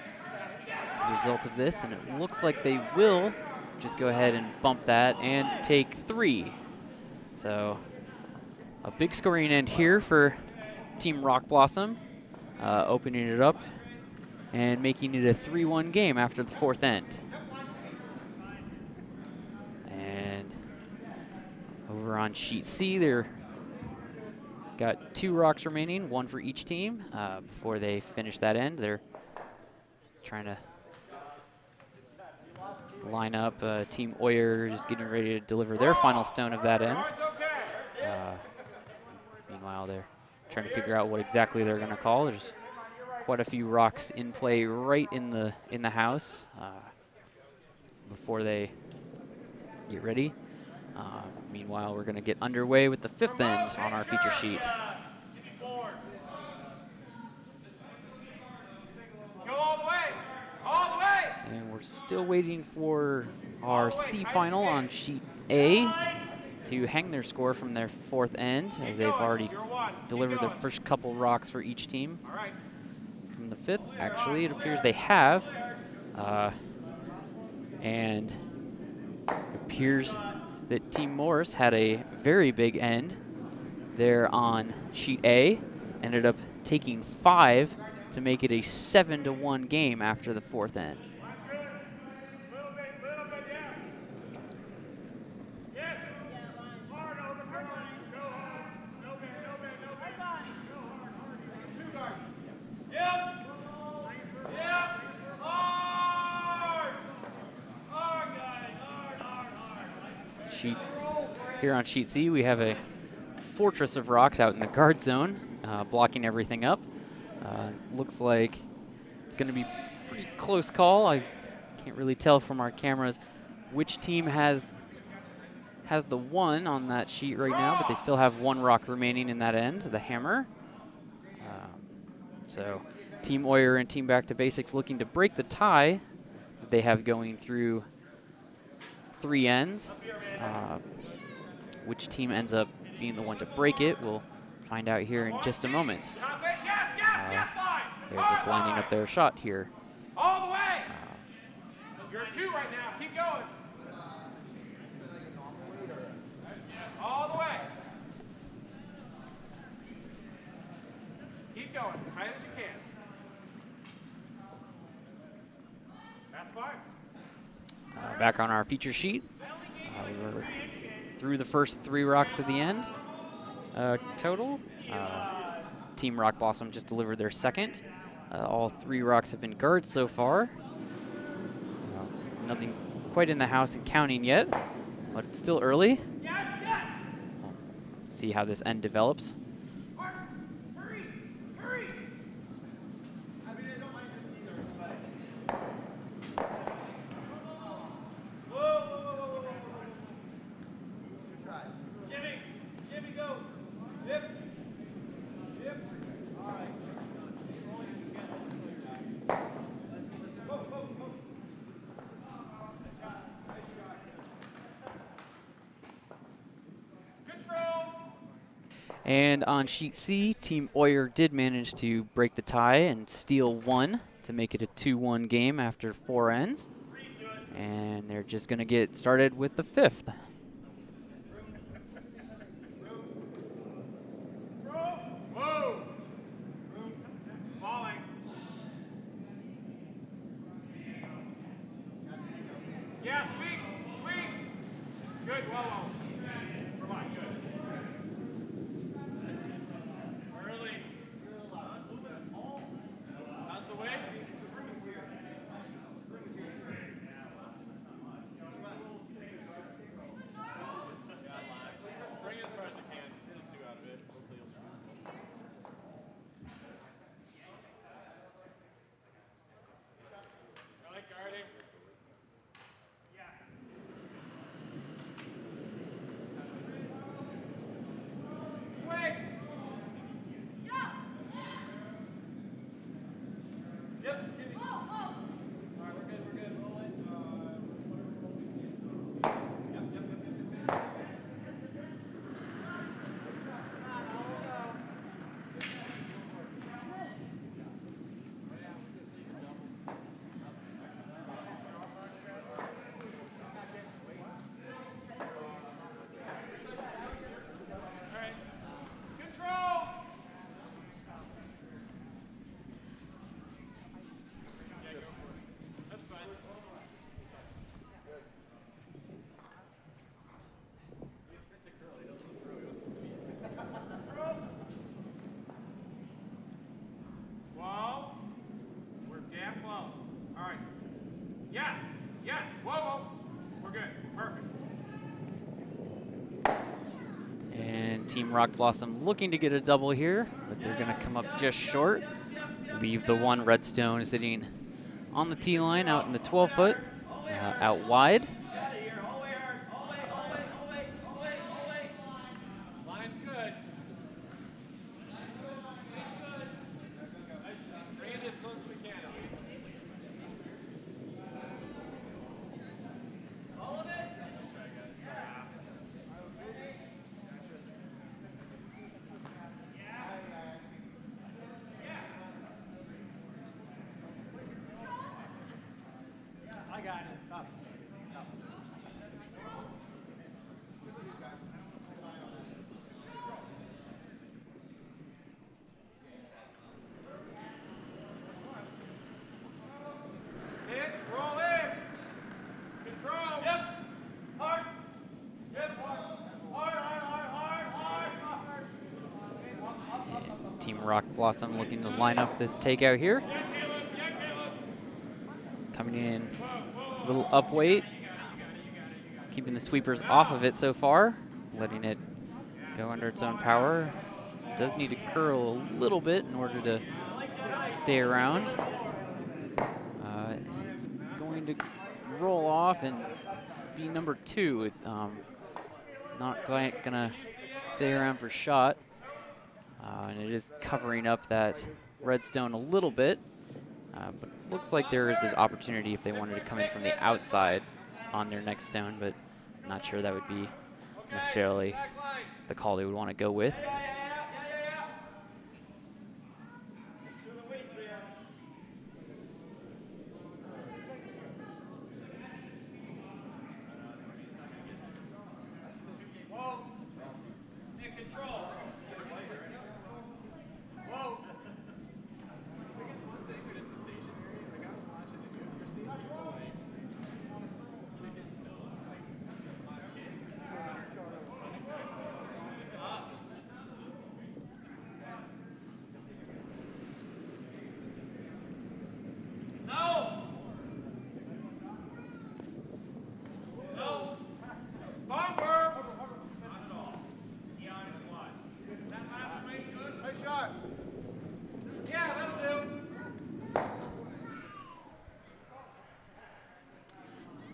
the result of this. And it looks like they will just go ahead and bump that and take 3. So a big scoring end here for Team Rock Blossom, opening it up and making it a 3-1 game after the fourth end. And over on sheet C, they're got 2 rocks remaining, 1 for each team. Before they finish that end, they're trying to line up. Team Oyer just getting ready to deliver their final stone of that end. Meanwhile, they're trying to figure out what exactly they're going to call. There's quite a few rocks in play right in the house before they get ready. Meanwhile, we're going to get underway with the 5th end on our feature sheet. Go all the way! All the way! And we're still waiting for our C final on sheet A to hang their score from their 4th end, as they've already delivered their first couple rocks for each team. From the 5th, actually, it appears they have. And it appears that Team Morris had a very big end there on sheet A, ended up taking 5 to make it a 7-1 game after the 4th end. Sheets here on sheet C, we have a fortress of rocks out in the guard zone, blocking everything up. Looks like it's going to be a pretty close call. I can't really tell from our cameras which team has the 1 on that sheet right now, but they still have 1 rock remaining in that end, the hammer. So Team Oyer and Team Back to Basics looking to break the tie that they have going through 3 ends. Which team ends up being the one to break it, we'll find out here in just a moment. They're just lining up their shot here. All the way. You're 2 right now. Keep going. All the way. Keep going. High as you can. That's fine. Back on our feature sheet. We're through the first 3 rocks at the end total. Team Rock Blossom just delivered their 2nd. All 3 rocks have been guards so far. So nothing quite in the house and counting yet, but it's still early. We'll see how this end develops. Hurry! Hurry! I mean, I don't mind this either, but... Whoa, whoa, whoa, whoa, whoa, whoa. Good try. Jimmy, go. Yep. Yep. All right. Go, go, go. Control. And on sheet C, Team Oyer did manage to break the tie and steal 1 to make it a 2-1 game after 4 ends. And they're just going to get started with the 5th. Whoa! Falling. Yeah, sweet. Good, whoa. Come on, good. Early. How's the weight? Bring it as far as you can. Get 2 out of it. Hopefully I like guarding. Yeah. Swing. Yep. Jimmy. All right, we're good. Roll it. Yep. All right. Control. Yeah, go for it. That's fine. Whoa. We're damn close. All right. Yes. Whoa. We're good. Perfect. And Team Rock Blossom looking to get a double here, but they're going to come up just short. Leave the 1 redstone sitting on the tee line out in the 12-foot, out wide. Line's good. Bring it as close as we can. All of it? I got it. Stop. Team Rock Blossom looking to line up this takeout here. Coming in a little up weight, keeping the sweepers off of it so far, letting it go under its own power. Does need to curl a little bit in order to stay around. It's going to roll off and be number 2. Not quite gonna stay around for shot. And it is covering up that red stone a little bit. But it looks like there is an opportunity if they wanted to come in from the outside on their next stone, but I'm not sure that would be necessarily the call they would want to go with.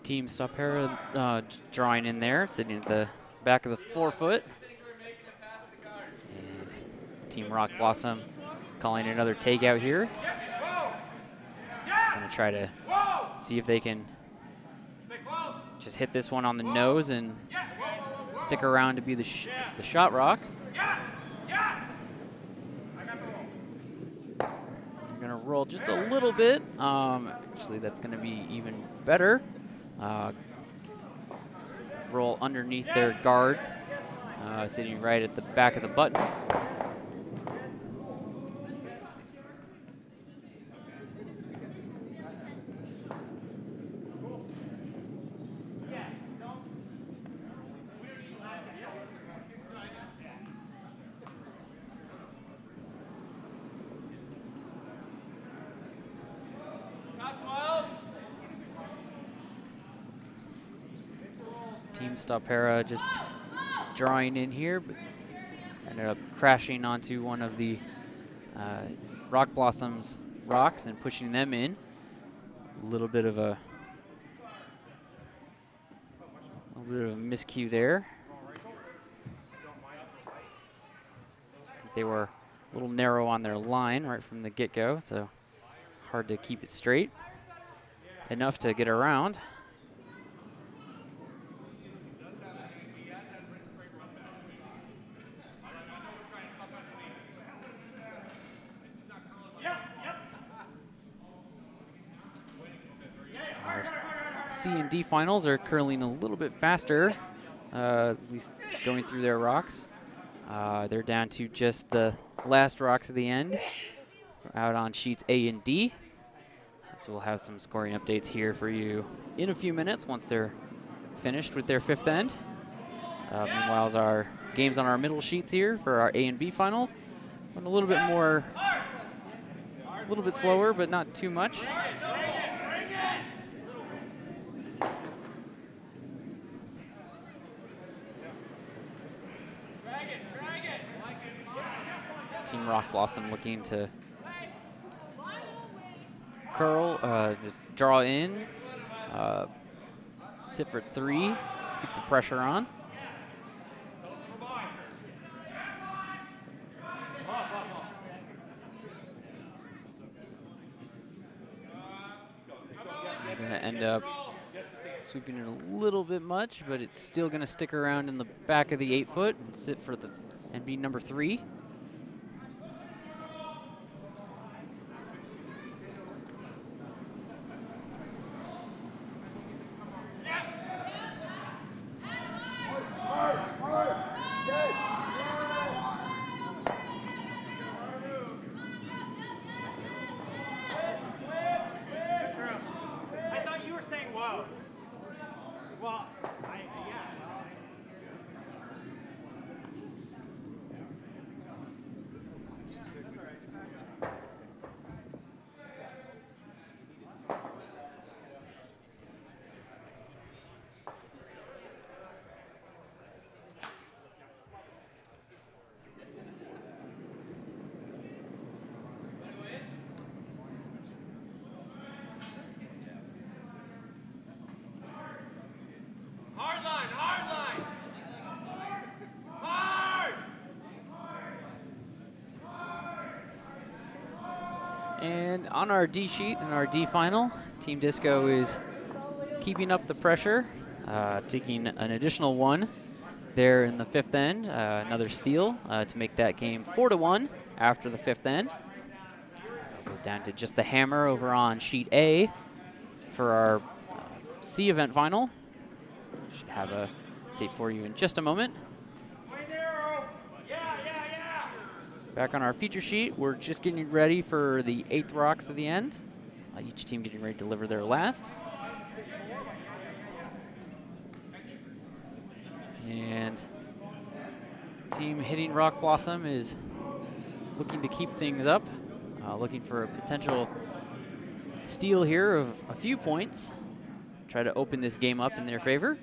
Team Stopera drawing in there, sitting at the back of the 4-foot. And Team Rock Blossom calling another takeout here. Gonna try to see if they can just hit this one on the nose and stick around to be the shot rock. They're gonna roll just a little bit. Actually, that's gonna be even better. Roll underneath their guard, sitting right at the back of the button. Team Stopera just drawing in here, but ended up crashing onto one of the Rock Blossom's rocks and pushing them in. A little bit of a miscue there. I think they were a little narrow on their line right from the get-go, so hard to keep it straight. Enough to get around. C and D finals are curling a little bit faster, at least going through their rocks. They're down to just the last rocks at the end, out on sheets A and D. So we'll have some scoring updates here for you in a few minutes once they're finished with their 5th end. Meanwhile, as our games on our middle sheets here for our A and B finals, went a little bit more, a little bit slower, but not too much. Team Rock Blossom looking to curl, just draw in, sit for 3, keep the pressure on. You're going to end up sweeping it a little bit much, but it's still going to stick around in the back of the 8-foot and sit for the and be number 3. And on our D sheet in our D final, Team Disco is keeping up the pressure, taking an additional one there in the fifth end, another steal to make that game 4-1 after the fifth end. We'll go down to just the hammer over on sheet A for our C event final. Should have a date for you in just a moment. Back on our feature sheet, we're just getting ready for the 8th rocks at the end. Each team getting ready to deliver their last. And team hitting Rock Blossom is looking to keep things up, looking for a potential steal here of a few points. Try to open this game up in their favor.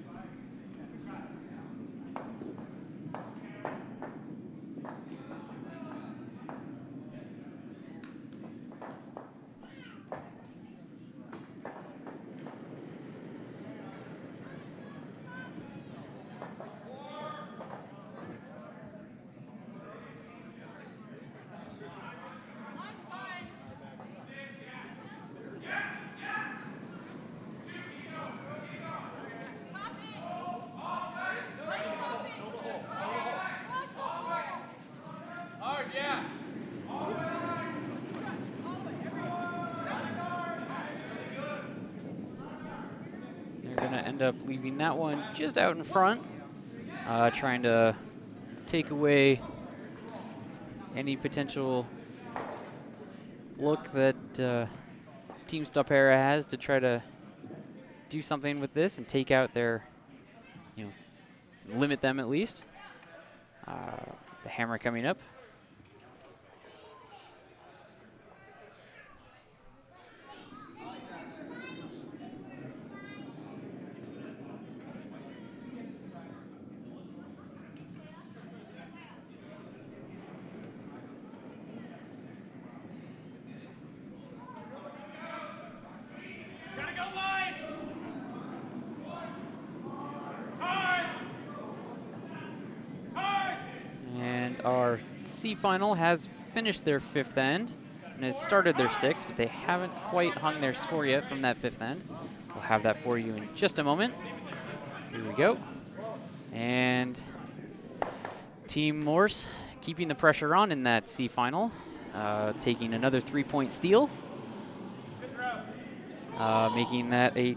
End up leaving that one just out in front, trying to take away any potential look that Team Stopera has to try to do something with this and take out their, limit them at least. The hammer coming up. Our C final has finished their fifth end and has started their sixth, but they haven't quite hung their score yet from that fifth end. We'll have that for you in just a moment. Here we go. And Team Morse keeping the pressure on in that C final, taking another 3-point steal, making that a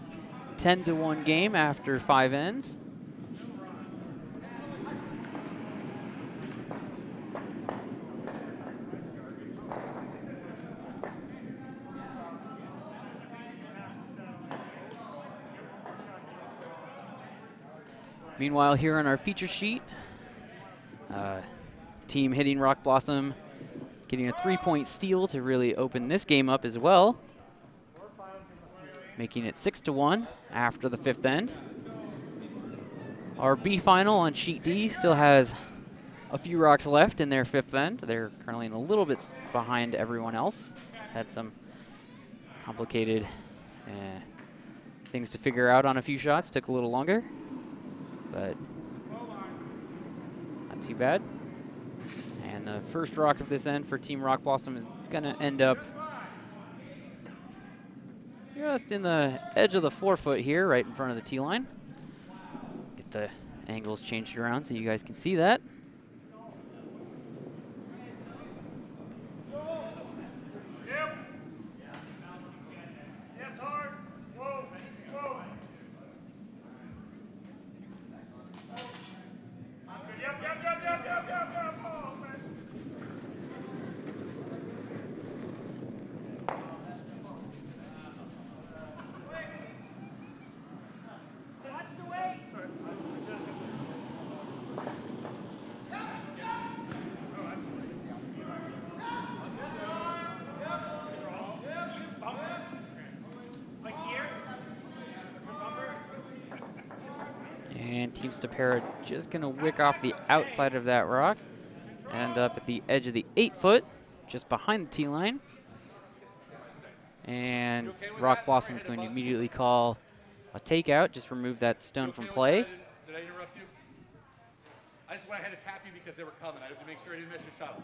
10-1 game after 5 ends. Meanwhile, here on our feature sheet, team hitting Rock Blossom getting a 3-point steal to really open this game up as well, making it 6-1 after the fifth end. Our B final on sheet D still has a few rocks left in their fifth end. They're currently a little bit behind everyone else. Had some complicated things to figure out on a few shots, took a little longer. But not too bad. And the first rock of this end for Team Rock Blossom is going to end up just in the edge of the 4-foot here, right in front of the tee line. Get the angles changed around so you guys can see that. And Team Stopera just going to wick off the outside of that rock. End up at the edge of the 8-foot, just behind the tee line. And Rock Blossom is going to immediately call a takeout, just remove that stone from play. Did I interrupt you? I just went ahead and tap you because they were coming. I had to make sure I didn't miss your shot.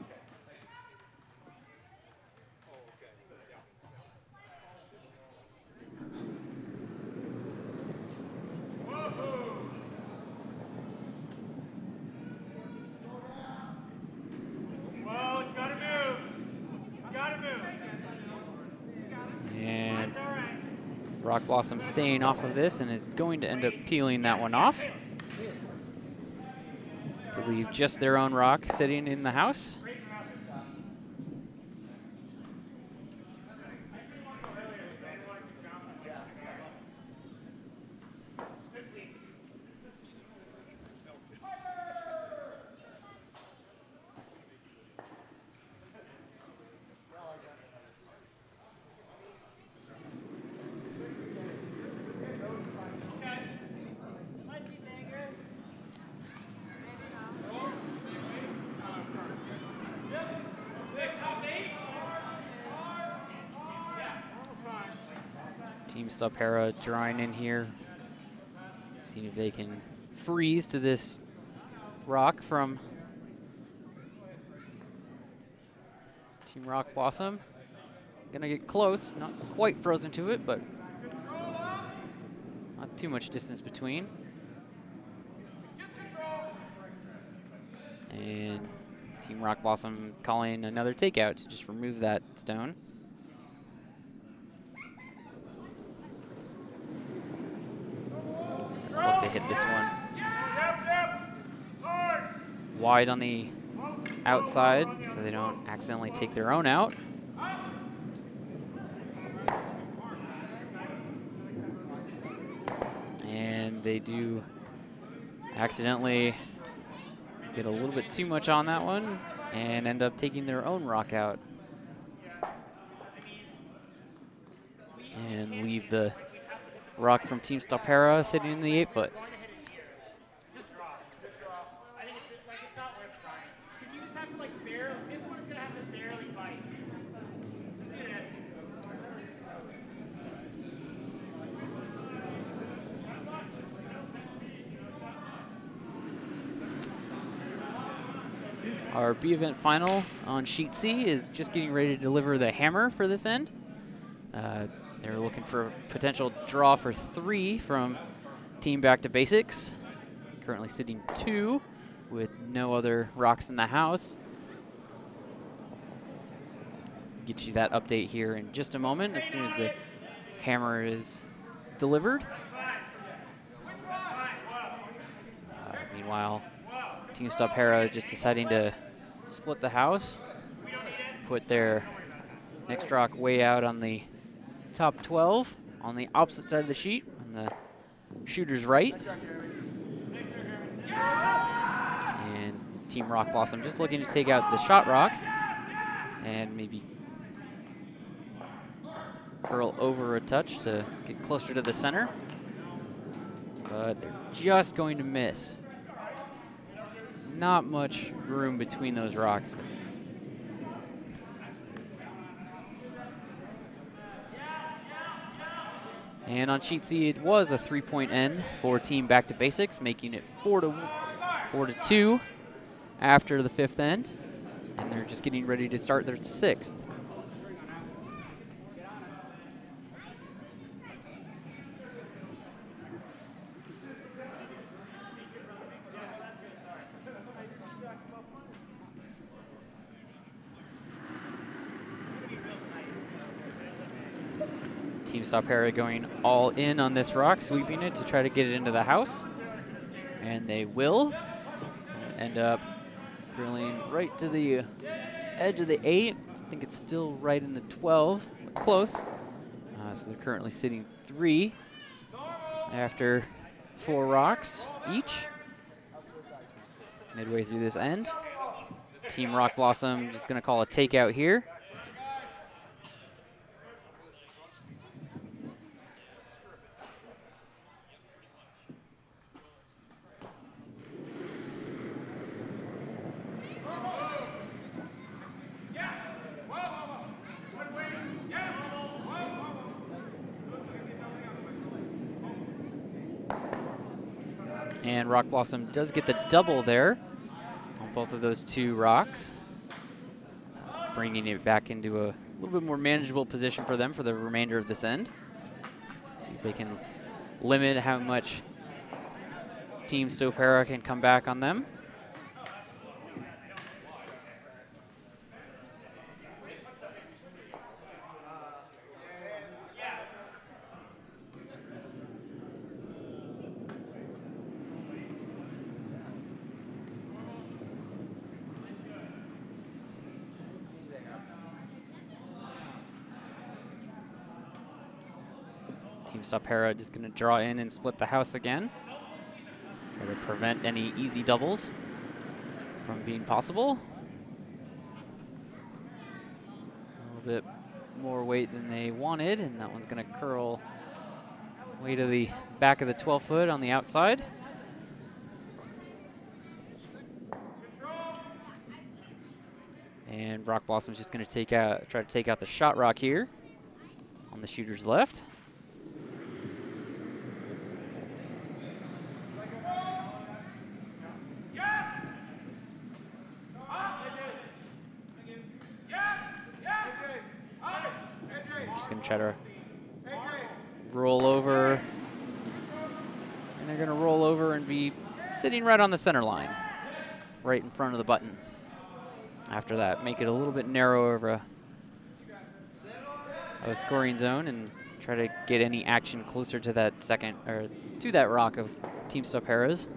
Rock Blossom staying off of this and is going to end up peeling that one off to leave just their own rock sitting in the house. Team Stopera drawing in here, seeing if they can freeze to this rock from Team Rock Blossom. Gonna get close, not quite frozen to it, but not too much distance between. And Team Rock Blossom calling another takeout to just remove that stone. Look to hit this one wide on the outside so they don't accidentally take their own out. And they do accidentally get a little bit too much on that one and end up taking their own rock out and leave the rock from Team Stopera sitting in the 8-foot. Our B event final on sheet C is just getting ready to deliver the hammer for this end. They're looking for a potential draw for 3 from Team Back to Basics. Currently sitting 2 with no other rocks in the house. Get you that update here in just a moment as soon as the hammer is delivered. Meanwhile, Team Stopera just deciding to split the house, put their next rock way out on the top 12 on the opposite side of the sheet, on the shooter's right. And Team Rock Blossom just looking to take out the shot rock and maybe curl over a touch to get closer to the center. But they're just going to miss. Not much room between those rocks. And on sheet C, it was a 3-point end for Team Back to Basics, making it 4-2 after the 5th end. And they're just getting ready to start their 6th. Team Stopera going all in on this rock, sweeping it to try to get it into the house. And they will. End up drilling right to the edge of the 8. I think it's still right in the 12, but close. So they're currently sitting 3 after 4 rocks each. Midway through this end. Team Rock Blossom just gonna call a takeout here. And Rock Blossom does get the double there on both of those 2 rocks, bringing it back into a little bit more manageable position for them for the remainder of this end. See if they can limit how much Team Stopera can come back on them. Team Stopera just going to draw in and split the house again. Try to prevent any easy doubles from being possible. A little bit more weight than they wanted, and that one's going to curl way to the back of the 12-foot on the outside. And Rock Blossom's just going to try to take out the shot rock here on the shooter's left. Just going to try to roll over. And they're going to roll over and be sitting right on the center line, right in front of the button. After that, make it a little bit narrower of a scoring zone and try to get any action closer to that second, or to that rock of Team Stopera's.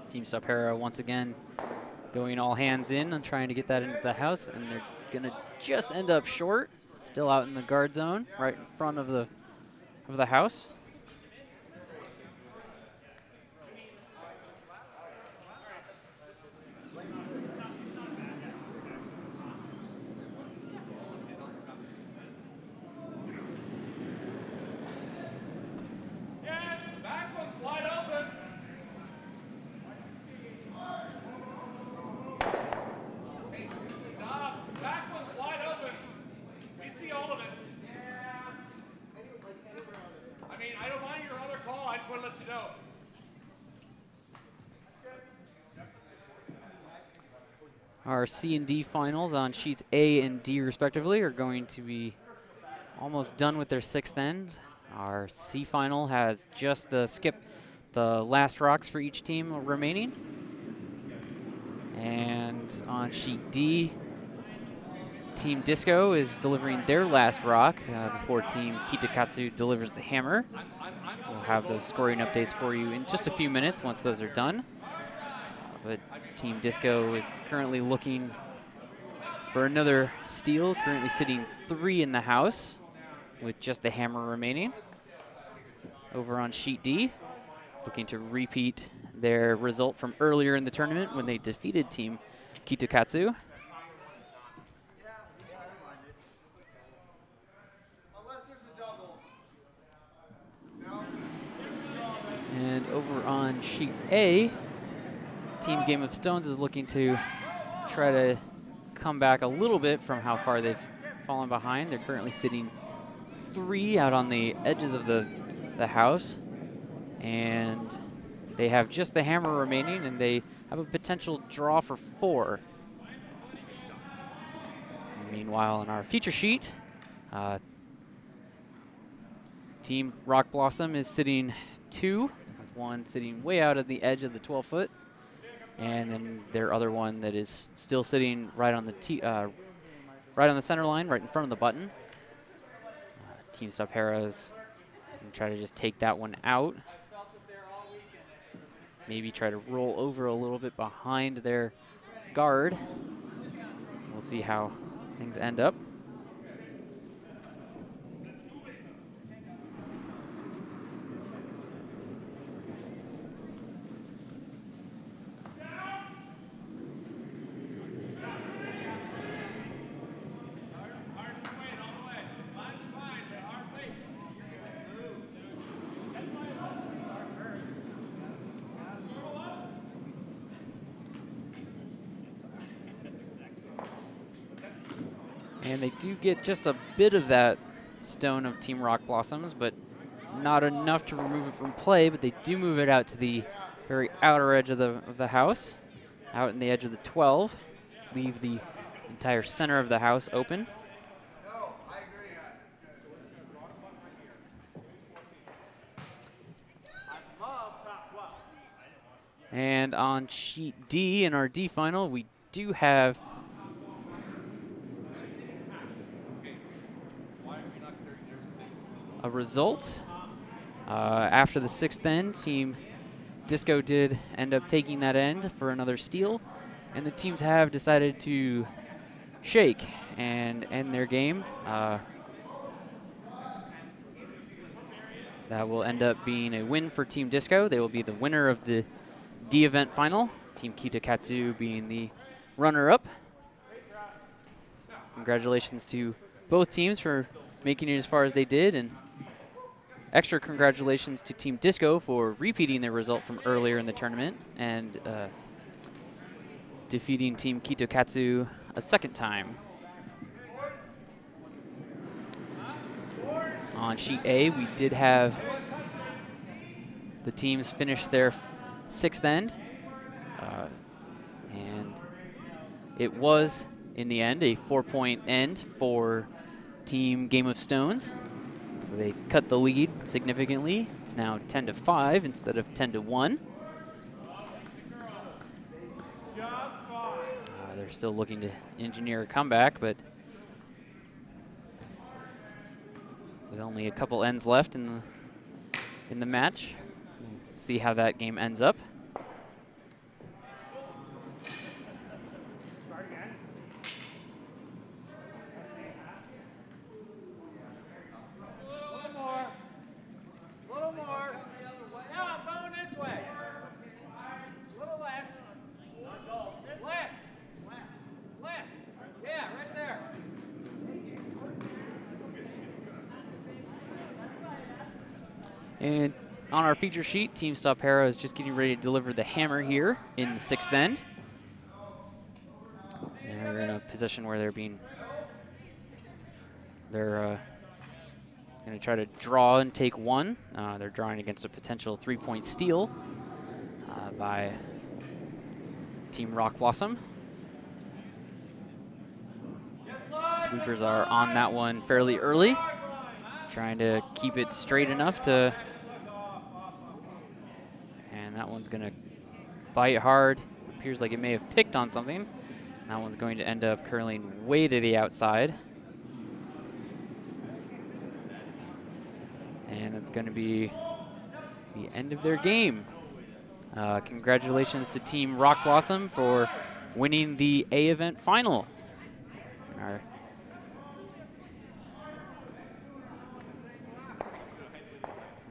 Team Stopera once again going all hands in and trying to get that into the house, and they're gonna just end up short. Still out in the guard zone, right in front of the house. Our C and D finals on sheets A and D respectively are going to be almost done with their sixth end. Our C final has just the last rocks for each team remaining. And on sheet D, Team Disco is delivering their last rock before Team Kitakatsu delivers the hammer. We'll have those scoring updates for you in just a few minutes once those are done. But Team Disco is currently looking for another steal, currently sitting 3 in the house with just the hammer remaining. Over on sheet D, looking to repeat their result from earlier in the tournament when they defeated Team Kitakatsu. And over on sheet A, Team Game of Stones is looking to try to come back a little bit from how far they've fallen behind. They're currently sitting 3 out on the edges of the house, and they have just the hammer remaining, and they have a potential draw for 4. Meanwhile, on our feature sheet, Team Rock Blossom is sitting 2, with one sitting way out at the edge of the 12-foot. And then their other one that is still sitting right on the right on the center line, right in front of the button. Team Stopera's going to try to just take that one out. Maybe try to roll over a little bit behind their guard. We'll see how things end up. And they do get just a bit of that stone of Team Rock Blossoms, but not enough to remove it from play, but they do move it out to the very outer edge of the house, out in the edge of the 12, leave the entire center of the house open. And on sheet D, in our D final, we do have a result. After the 6th end, Team Disco did end up taking that end for another steal, and the teams have decided to shake and end their game. That will end up being a win for Team Disco. They will be the winner of the D event final, Team Kitakatsu being the runner-up. Congratulations to both teams for making it as far as they did, and extra congratulations to Team Disco for repeating their result from earlier in the tournament and defeating Team Kitokatsu a second time. On sheet A, we did have the teams finish their 6th end, and it was, in the end, a 4-point end for Team Game of Stones. So they cut the lead significantly. It's now 10-5 instead of 10-1. They're still looking to engineer a comeback, but with only a couple ends left in the match, we'll see how that game ends up. And on our feature sheet, Team Stopera is just getting ready to deliver the hammer here in the 6th end. They're in a position where they're going to try to draw and take one. They're drawing against a potential 3-point steal by Team Rock Blossom. Sweepers are on that one fairly early, trying to keep it straight enough to, and that one's gonna bite hard. Appears like it may have picked on something. That one's going to end up curling way to the outside. And that's gonna be the end of their game. Congratulations to Team Rock Blossom for winning the A event final.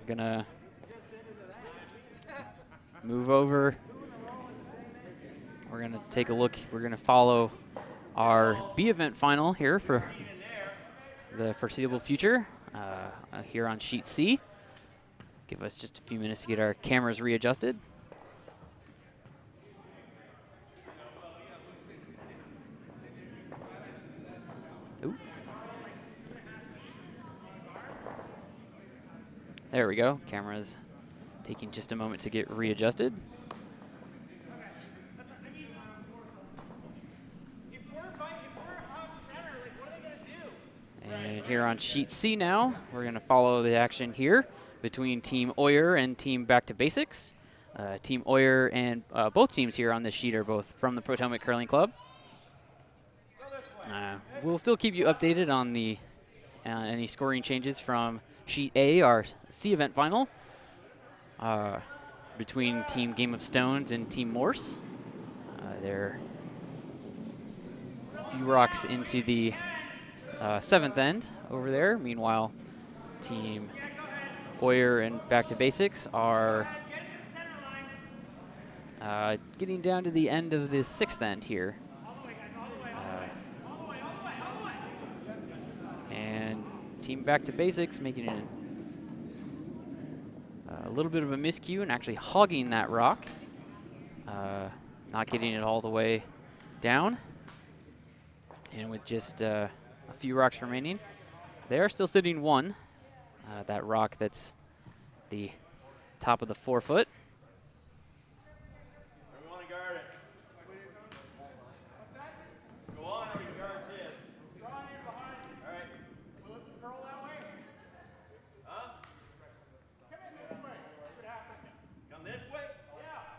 We're gonna move over. We're gonna take a look. We're gonna follow our B event final here for the foreseeable future here on sheet C. Give us just a few minutes to get our cameras readjusted. Ooh. There we go. Camera's taking just a moment to get readjusted. And here on sheet C now, we're going to follow the action here between Team Oyer and Team Back to Basics. Team Oyer and both teams here on this sheet are both from the Potomac Curling Club. We'll still keep you updated on the any scoring changes from sheet A, our C event final, between Team Game of Stones and Team Morse. They're a few rocks into the 7th end over there. Meanwhile, Team Oyer and Back to Basics are getting down to the end of the 6th end here. And Team Back to Basics making it a little bit of a miscue and actually hogging that rock, not getting it all the way down. And with just a few rocks remaining, they are still sitting one. That rock that's the top of the 4-foot. We want to guard it. Go on, or you guard this. Draw in behind you. All right. Will it curl that way? Huh? Come in this way. What happened? Come this way? Yeah.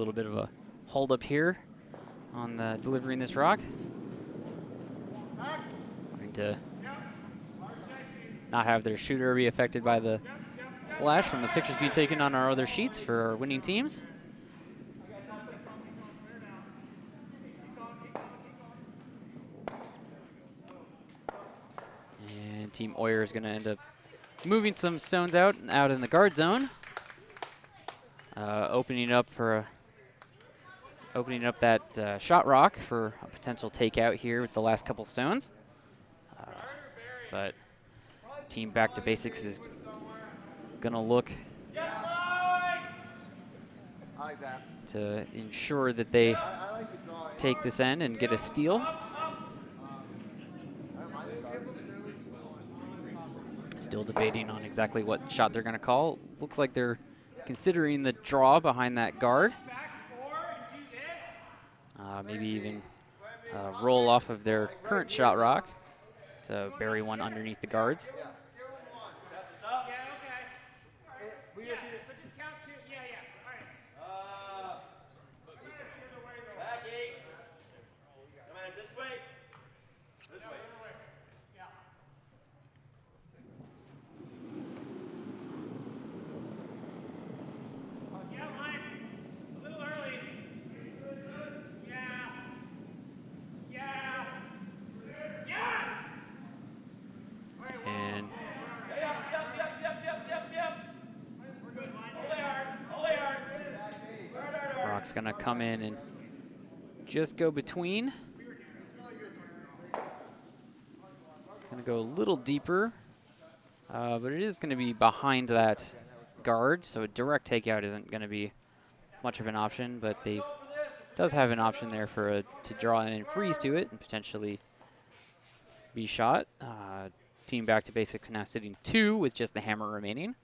little bit of a hold up here on the delivering this rock. Going to not have their shooter be affected by the flash from the pictures being taken on our other sheets for our winning teams. And Team Oyer is going to end up moving some stones out in the guard zone, opening up that shot rock for a potential takeout here with the last couple stones. But team back to basics is going to look to ensure that they take this end and get a steal. Still debating on exactly what shot they're going to call. Looks like they're considering the draw behind that guard. Maybe even roll off of their current shot rock to bury one underneath the guards. Rock's gonna come in and just go between. Gonna go a little deeper, but it is gonna be behind that guard, so a direct takeout isn't gonna be much of an option, but they does have an option there for to draw in and freeze to it and potentially be shot. Team back to basics now sitting 2 with just the hammer remaining.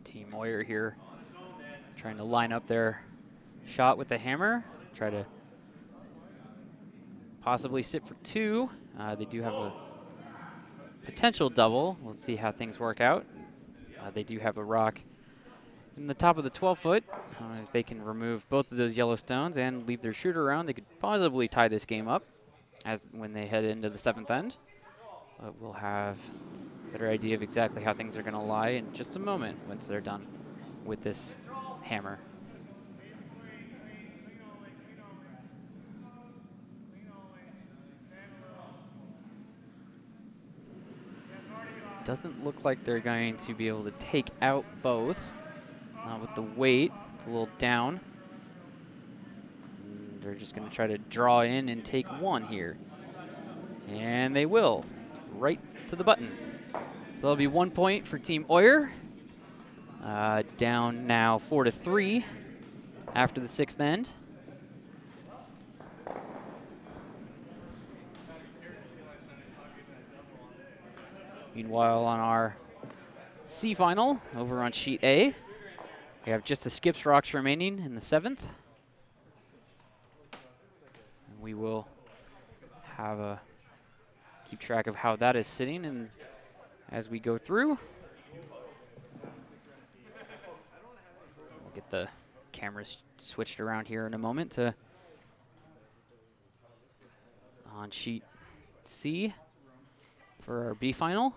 Team Oyer here trying to line up their shot with the hammer, try to possibly sit for 2. They do have a potential double. We'll see how things work out. They do have a rock in the top of the 12-foot. If they can remove both of those yellow stones and leave their shooter around, they could possibly tie this game up as when they head into the 7th end. But we'll have a better idea of exactly how things are going to lie in just a moment once they're done with this hammer. Doesn't look like they're going to be able to take out both. With the weight, it's a little down. And they're just going to try to draw in and take one here. And they will, right to the button. So that'll be 1 point for Team Oyer. Down now 4-3 after the 6th end. Meanwhile, on our C final over on sheet A, we have just the skips rocks remaining in the 7th. And we will have keep track of how that is sitting and as we go through. We'll get the cameras switched around here in a moment to on sheet C for our B final.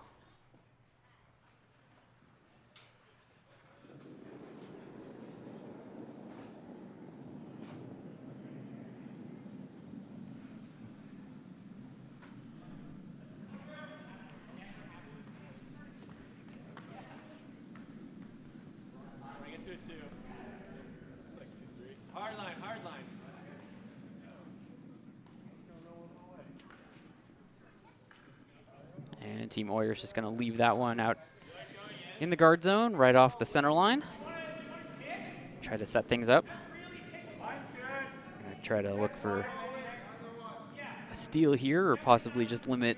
And Team Oyer's just going to leave that one out in the guard zone, right off the center line. Try to set things up. Gonna try to look for a steal here, or possibly just limit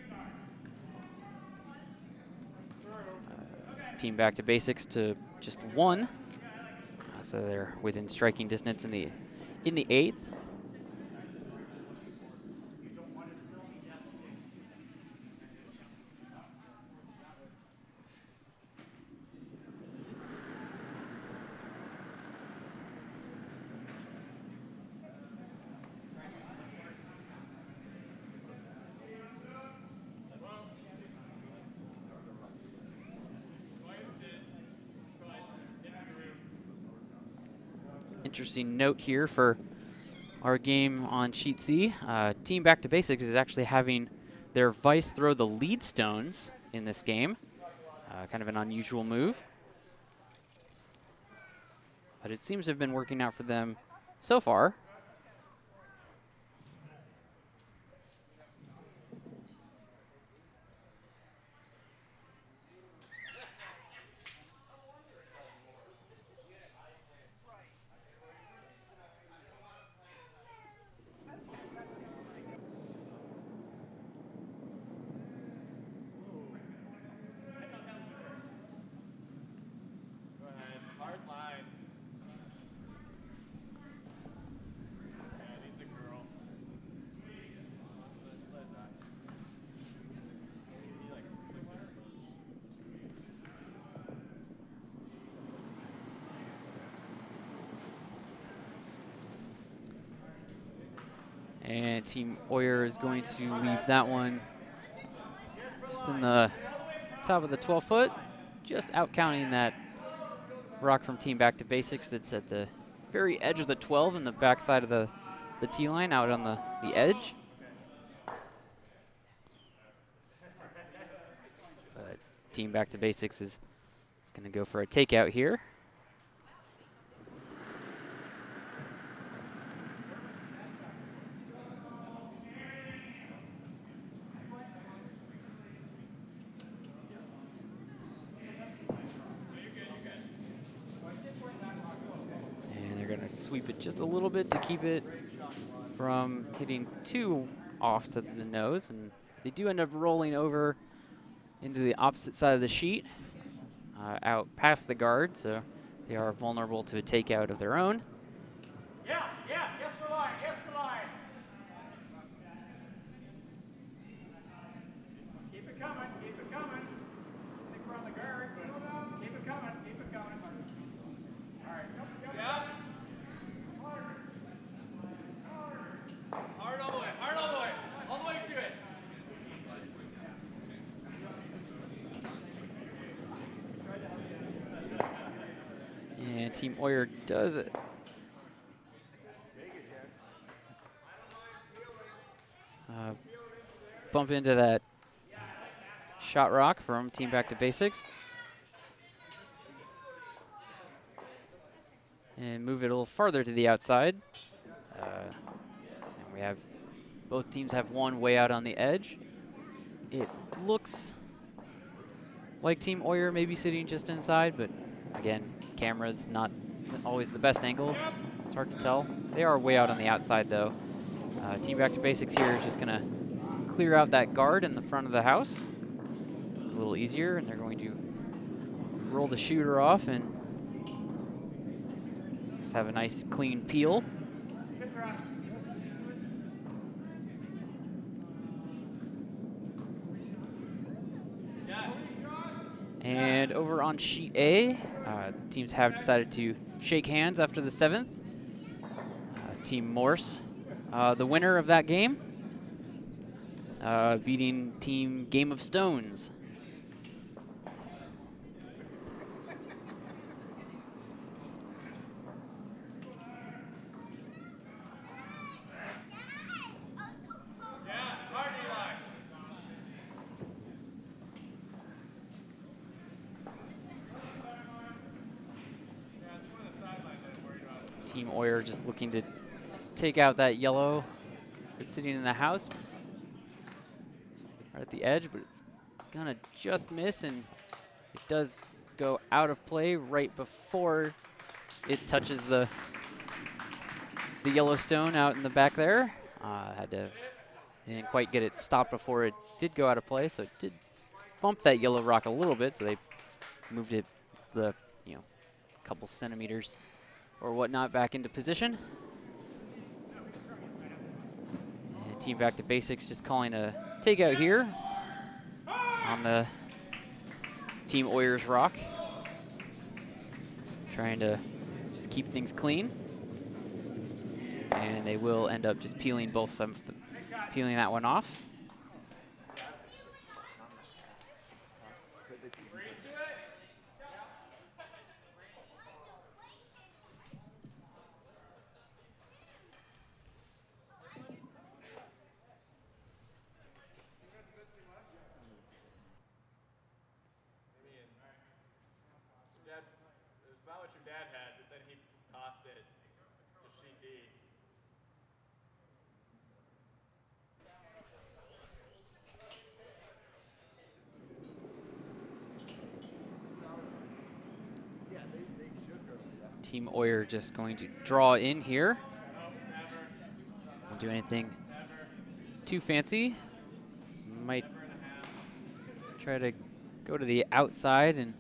team back to basics to just one. So they're within striking distance in the 8th. Interesting note here for our game on Sheet C. Team Back to Basics is actually having their vice throw the lead stones in this game. Kind of an unusual move. But it seems to have been working out for them so far. And Team Oyer is going to leave that one just in the top of the 12-foot, just out counting that rock from Team Back to Basics that's at the very edge of the 12 and the backside of the tee line, out on the edge. But Team Back to Basics is going to go for a takeout here. Sweep it just a little bit to keep it from hitting too off to the nose, and they do end up rolling over into the opposite side of the sheet, out past the guard, so they are vulnerable to a takeout of their own. Yes for line, yes for line. Keep it coming, keep it coming. I think we're on the guard, but keep it coming, keep it coming. All right, Yeah. Hard all the way, all the way to it. And Team Oyer does it. Bump into that shot rock from Team Back to Basics. And move it a little farther to the outside. And we have, both teams have one way out on the edge. It looks like Team Oyer may be sitting just inside, but again, camera's not always the best angle. It's hard to tell. They are way out on the outside though. Team Back to Basics here is just gonna clear out that guard in the front of the house. A little easier, and they're going to roll the shooter off and just have a nice clean peel. And over on sheet A, the teams have decided to shake hands after the 7th. Team Morse, the winner of that game, beating Team Game of Stones. Team Oyer just looking to take out that yellow that's sitting in the house right at the edge, but it's gonna just miss, and it does go out of play right before it touches the Yellowstone out in the back there. Didn't quite get it stopped before it did go out of play, so it did bump that yellow rock a little bit, so they moved it the couple centimeters or whatnot back into position. And team back to basics, just calling a takeout here on the Team Oyers rock. Trying to just keep things clean. And they will end up just peeling both of them, peeling that one off. It was about what your dad had, but then he tossed it to sheet B. Team Oyer just going to draw in here. Don't do anything too fancy. Might try to go to the outside and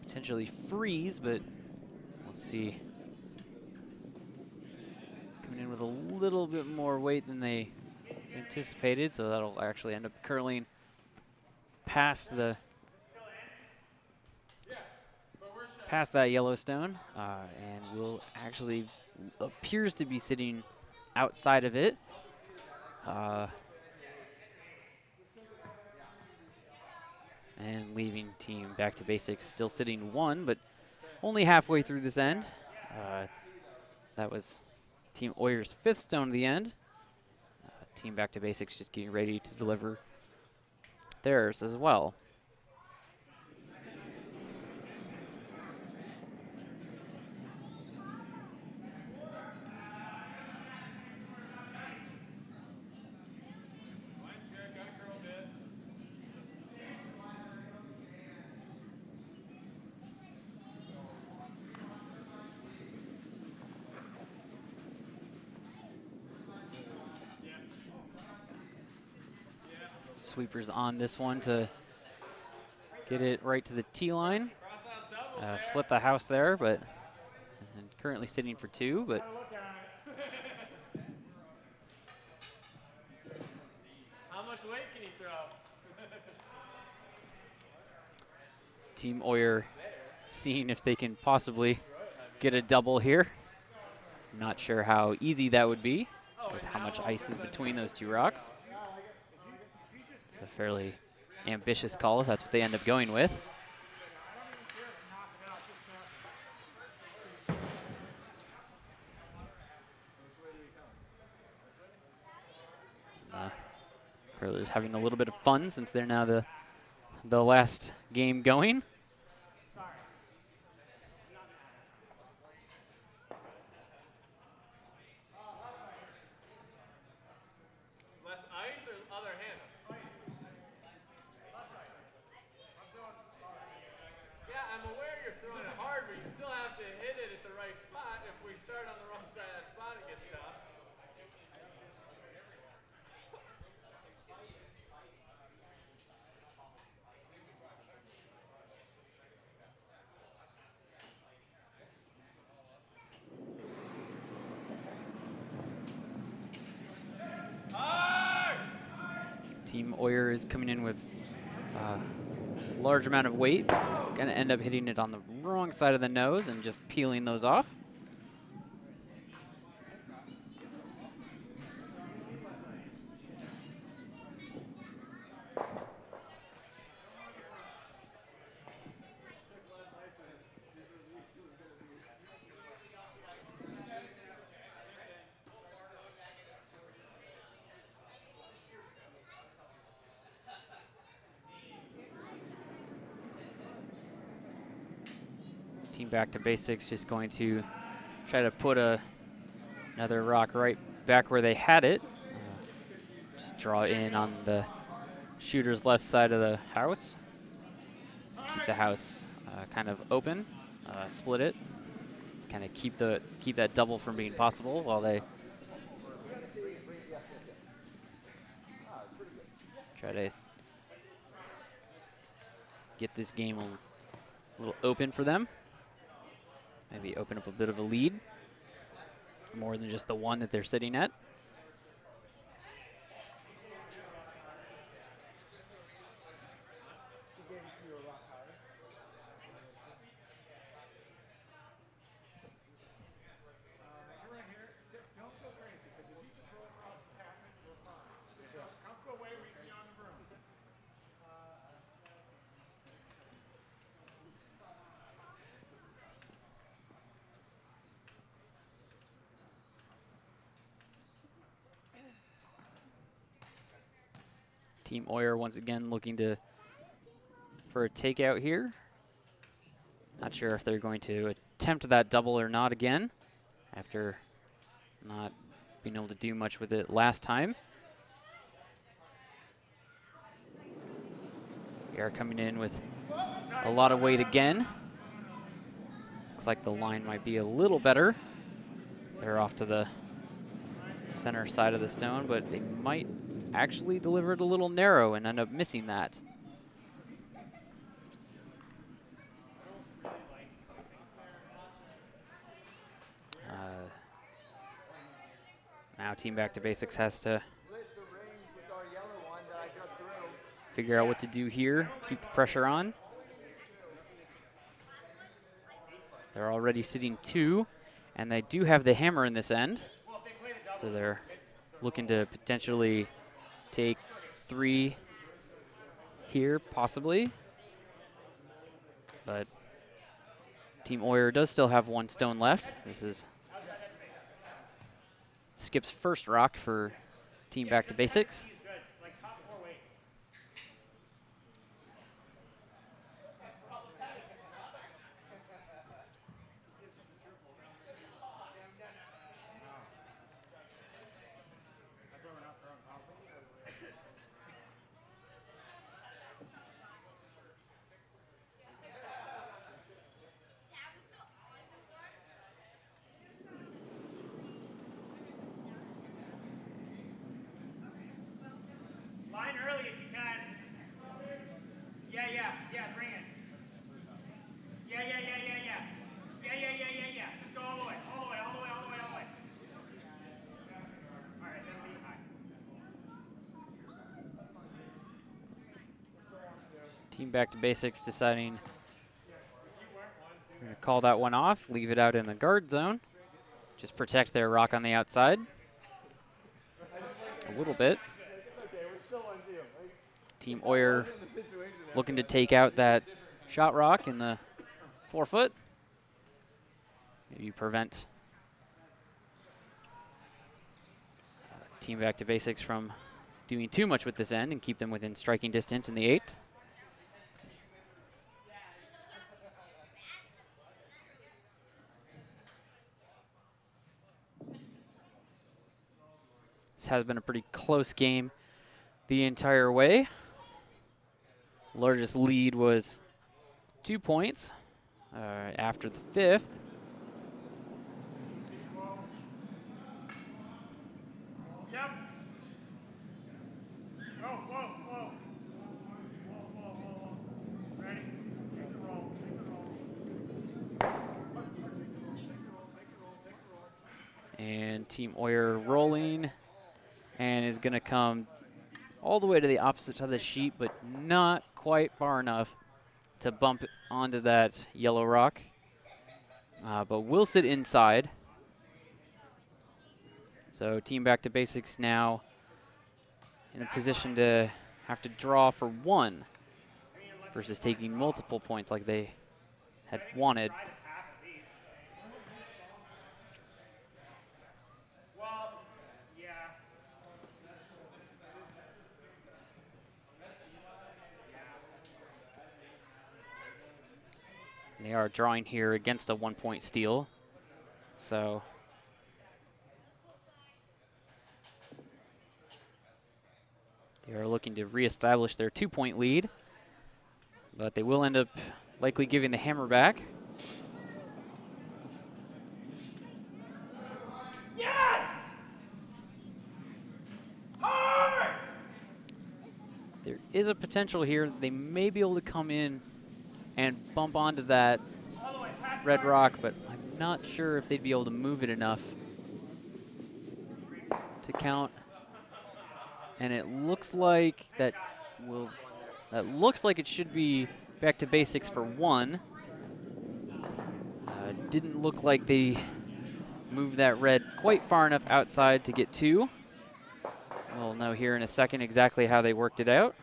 potentially freeze, but we'll see. It's coming in with a little bit more weight than they anticipated, so that'll actually end up curling past that Yellowstone, and will actually appears to be sitting outside of it. And leaving team back to basics still sitting 1, but only halfway through this end. That was Team Oyer's 5th stone of the end. Team back to basics just getting ready to deliver theirs as well. Sweepers on this one to get it right to the tee line. Split the house there, but and currently sitting for 2, but How much weight can he throw? Team Oyer seeing if they can possibly get a double here. Not sure how easy that would be with how much ice is between those 2 rocks. It's a fairly ambitious call if that's what they end up going with. Curler's having a little bit of fun since they're now the last game going. Less ice or other hand? Yeah, I'm aware you're throwing it hard, but you still have to hit it at the right spot. If we start on the wrong side of that spot, it gets tough. Team Oyer is coming in with a large amount of weight. Gonna end up hitting it on the wrong side of the nose and just peeling those off. Team back to basics, just going to try to put a Another rock right back where they had it. Just draw in on the shooter's left side of the house. Keep the house kind of open. Split it. Kind of keep that double from being possible while they try to get this game a little open for them. Maybe open up a bit of a lead. More than just the one that they're sitting at. Team Oyer once again looking for a takeout here. Not sure if they're going to attempt that double or not again after not being able to do much with it last time. We are coming in with a lot of weight again. Looks like the line might be a little better. They're off to the center side of the stone, but they might actually deliver it a little narrow and end up missing that. Now Team Back to Basics has to figure out what to do here, keep the pressure on. They're already sitting 2, and they do have the hammer in this end. So they're looking to potentially take 3 here, possibly. But Team Oyer does still have 1 stone left. This is Skip's first rock for Team Back to Basics. Line early if you can. Yeah, bring it. Yeah. Just go all the way. All the way. All right, that'll be high. Team Back to Basics deciding we're going to call that one off, leave it out in the guard zone. Just protect their rock on the outside a little bit. Team Oyer looking to take out that shot rock in the 4-foot. Maybe prevent Team Back to Basics from doing too much with this end and keep them within striking distance in the 8th. This has been a pretty close game the entire way. Largest lead was 2 points after the 5th. Yep. Whoa. Ready? Take the roll. And Team Oyer rolling and is going to come all the way to the opposite side of the sheet, but not quite far enough to bump onto that yellow rock. But will sit inside. So Team Back to Basics now in a position to have to draw for 1 versus taking multiple points like they had wanted. They are drawing here against a 1-point steal. So They are looking to reestablish their 2-point lead, but they will end up likely giving the hammer back. Yes! Hard! There is a potential here. They may be able to come in and bump onto that All the way past red guard. rock, but I'm not sure if they'd be able to move it enough to count. And it looks like that looks like it should be back to basics for 1. Didn't look like they moved that red quite far enough outside to get 2. We'll know here in a second exactly how they worked it out.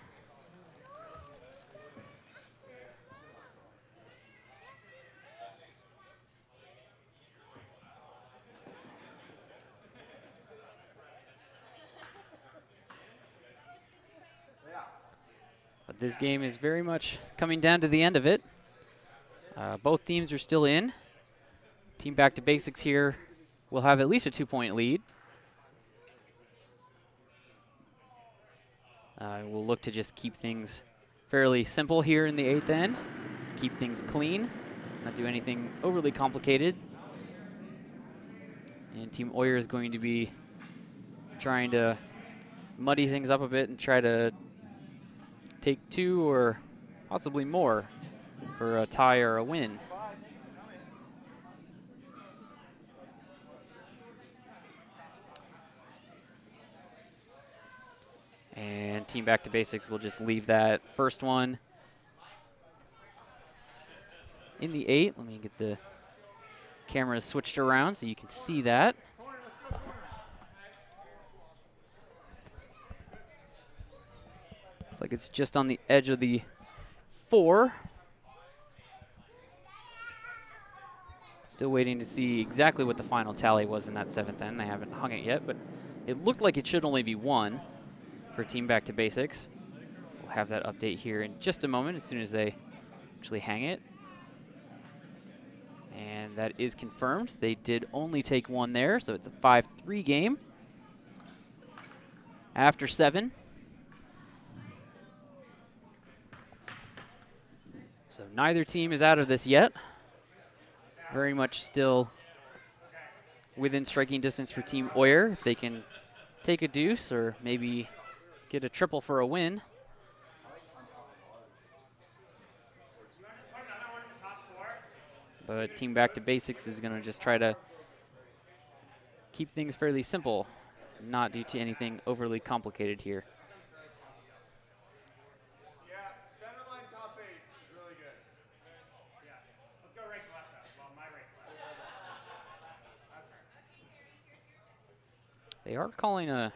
But this game is very much coming down to the end of it. Both teams are still in. Team back to basics here will have at least a 2-point lead. We'll look to just keep things fairly simple here in the 8th end. Keep things clean, not do anything overly complicated. And Team Oyer is going to be trying to muddy things up a bit and try to take 2 or possibly more for a tie or a win. And team back to basics will just leave that first one in the 8. Let me get the cameras switched around so you can see that. Looks like it's just on the edge of the 4. Still waiting to see exactly what the final tally was in that 7th end. They haven't hung it yet, but it looked like it should only be 1 for team back to basics. We'll have that update here in just a moment as soon as they actually hang it. And that is confirmed. They did only take 1 there, so it's a 5-3 game. After 7. So neither team is out of this yet. Very much still within striking distance for Team Oyer. If they can take a deuce or maybe get a triple for a win. But team back to basics is going to just try to keep things fairly simple, not due to anything overly complicated here. Yeah, center line top 8 is really good. Yeah, let's go right to left. Well, my right to left. They are calling a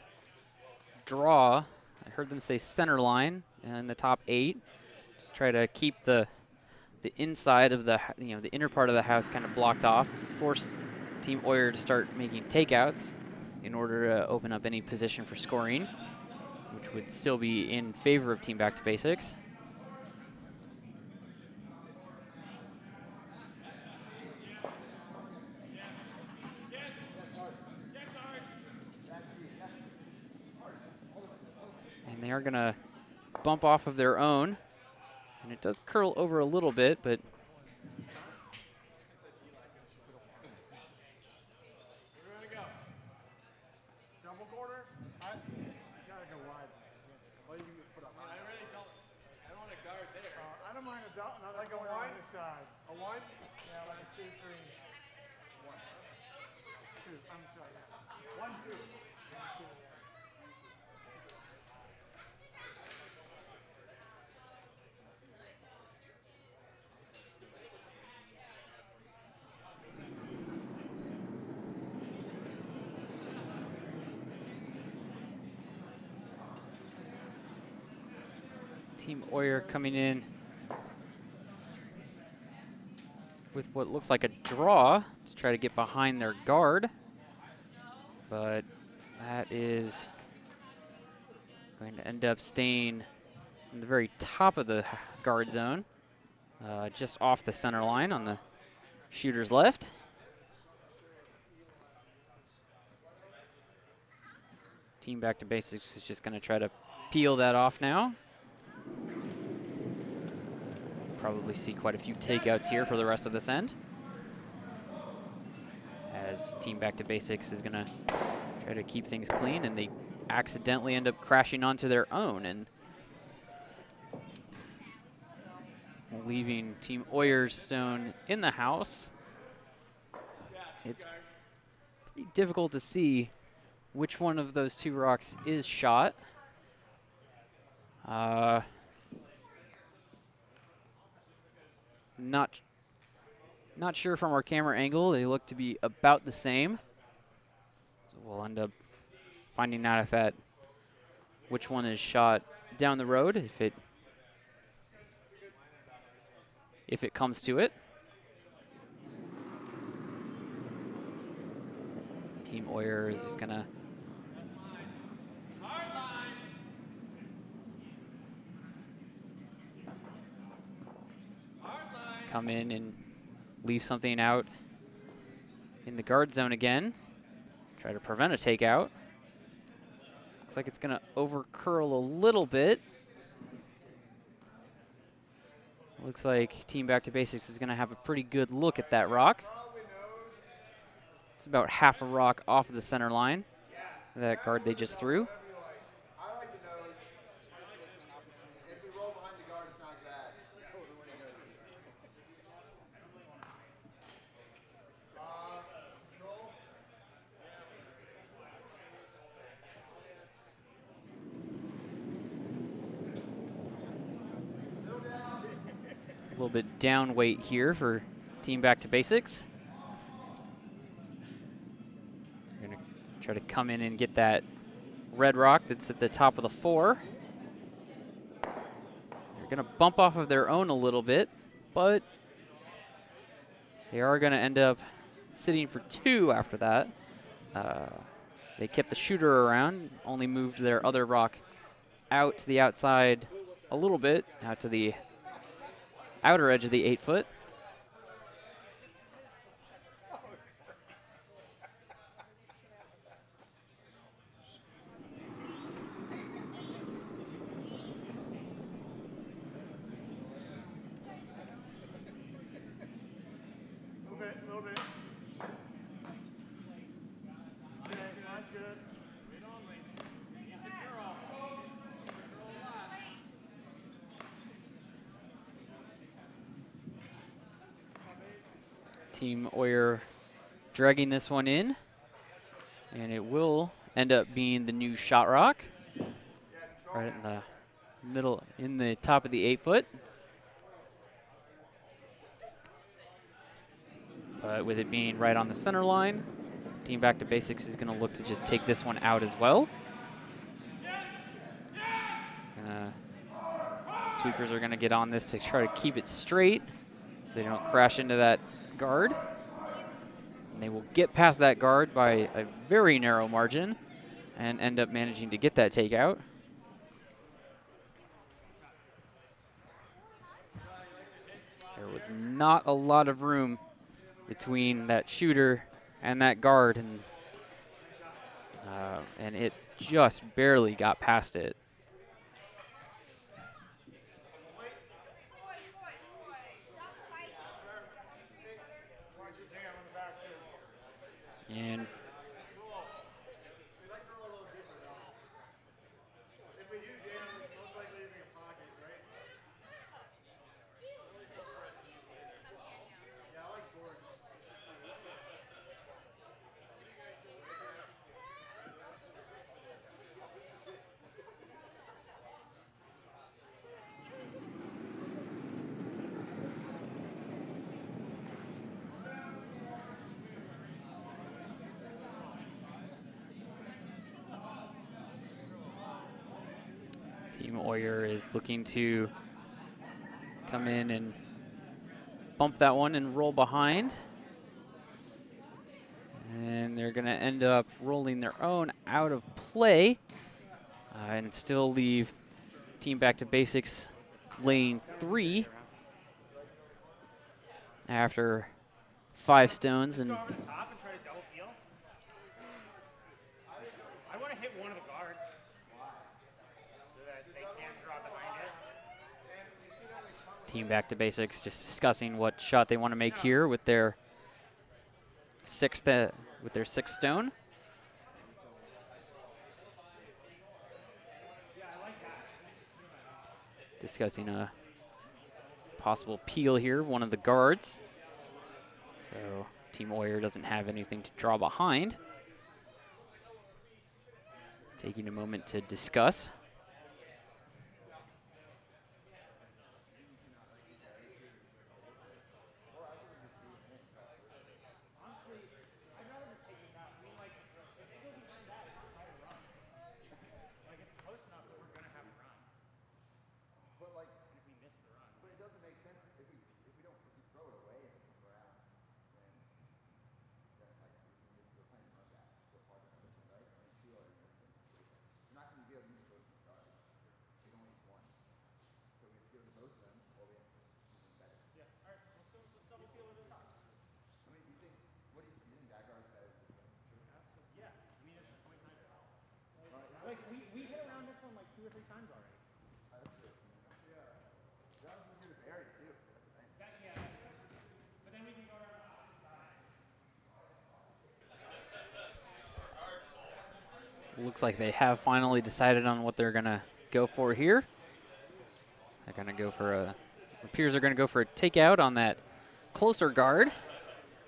draw. I heard them say center line in the top 8. Just try to keep the inside of the the inner part of the house kind of blocked off, force Team Oyer to start making takeouts in order to open up any position for scoring, which would still be in favor of team back to basics. And they are going to bump off of their own. And it does curl over a little bit, but Double quarter? I gotta go wide. Well, you can put up. I don't want to guard there. I don't mind another like a wide on this side. A wide? Yeah, 1, 2, 3. 1. 2. I'm sorry. 1, 2. 1, 2. Team Oyer coming in with what looks like a draw to try to get behind their guard. But that is going to end up staying in the very top of the guard zone, just off the center line on the shooter's left. Team back to basics is just going to try to peel that off now. Probably see quite a few takeouts here for the rest of this end, as Team Back to Basics is gonna try to keep things clean, and they accidentally end up crashing onto their own and leaving Team Oyer's stone in the house. It's pretty difficult to see which one of those two rocks is shot. Not sure from our camera angle. They look to be about the same. So we'll end up finding out which one is shot down the road, if it comes to it. Team Oyer is just gonna come in and leave something out in the guard zone again. Try to prevent a takeout. Looks like it's gonna over curl a little bit. Looks like Team Back to Basics is gonna have a pretty good look at that rock. It's about half a rock off of the center line, that guard they just threw. A little bit down weight here for Team Back to Basics. They're gonna try to come in and get that red rock that's at the top of the 4. They're gonna bump off of their own a little bit, but they are gonna end up sitting for 2 after that. They kept the shooter around, only moved their other rock out to the outside a little bit, out to the outer edge of the 8-foot. Little bit. Okay, that's good. Team Oyer dragging this one in, and it will end up being the new shot rock right in the middle, in the top of the 8-foot. But with it being right on the center line, Team Back to Basics is going to look to just take this one out as well. Sweepers are going to get on this to try to keep it straight so they don't crash into that guard. And they will get past that guard by a very narrow margin and end up managing to get that takeout. There was not a lot of room between that shooter and that guard, and it just barely got past it. And Team Oyer is looking to come in and bump that one and roll behind. And they're going to end up rolling their own out of play and still leave Team Back to Basics lane 3 after 5 stones. And I want to hit one of the guards. Team back to basics, just discussing what shot they want to make here with their sixth stone. Discussing a possible peel here of one of the guards. So Team Oyer doesn't have anything to draw behind. Taking a moment to discuss. Looks like they have finally decided on what they're gonna go for here. They're gonna go for appears they're gonna go for a takeout on that closer guard,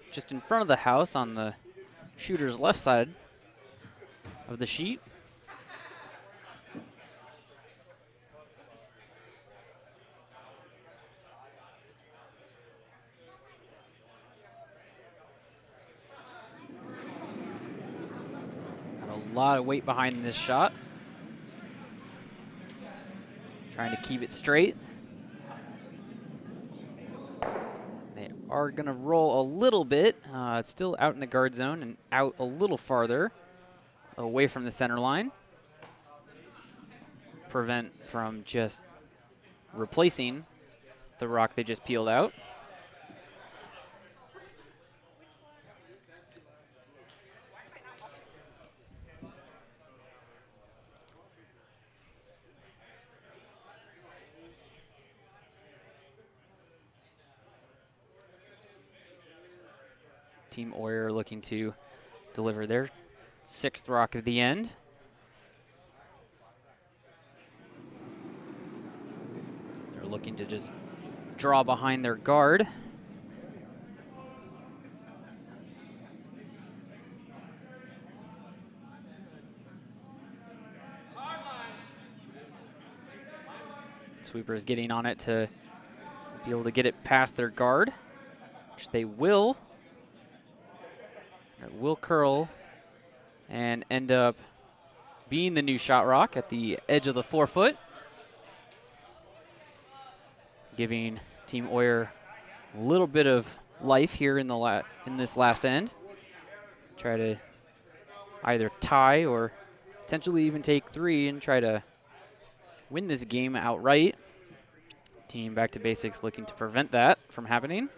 just in front of the house on the shooter's left side of the sheet. A lot of weight behind this shot. Trying to keep it straight. They are going to roll a little bit. Still out in the guard zone and out a little farther away from the center line. Prevent from just replacing the rock they just peeled out. Team Oyer looking to deliver their sixth rock at the end. They're looking to just draw behind their guard. Sweepers getting on it to be able to get it past their guard, which they will. It will curl and end up being the new shot rock at the edge of the 4 foot, giving Team Oyer a little bit of life here in this last end. Try to either tie or potentially even take 3 and try to win this game outright. Team back to basics looking to prevent that from happening.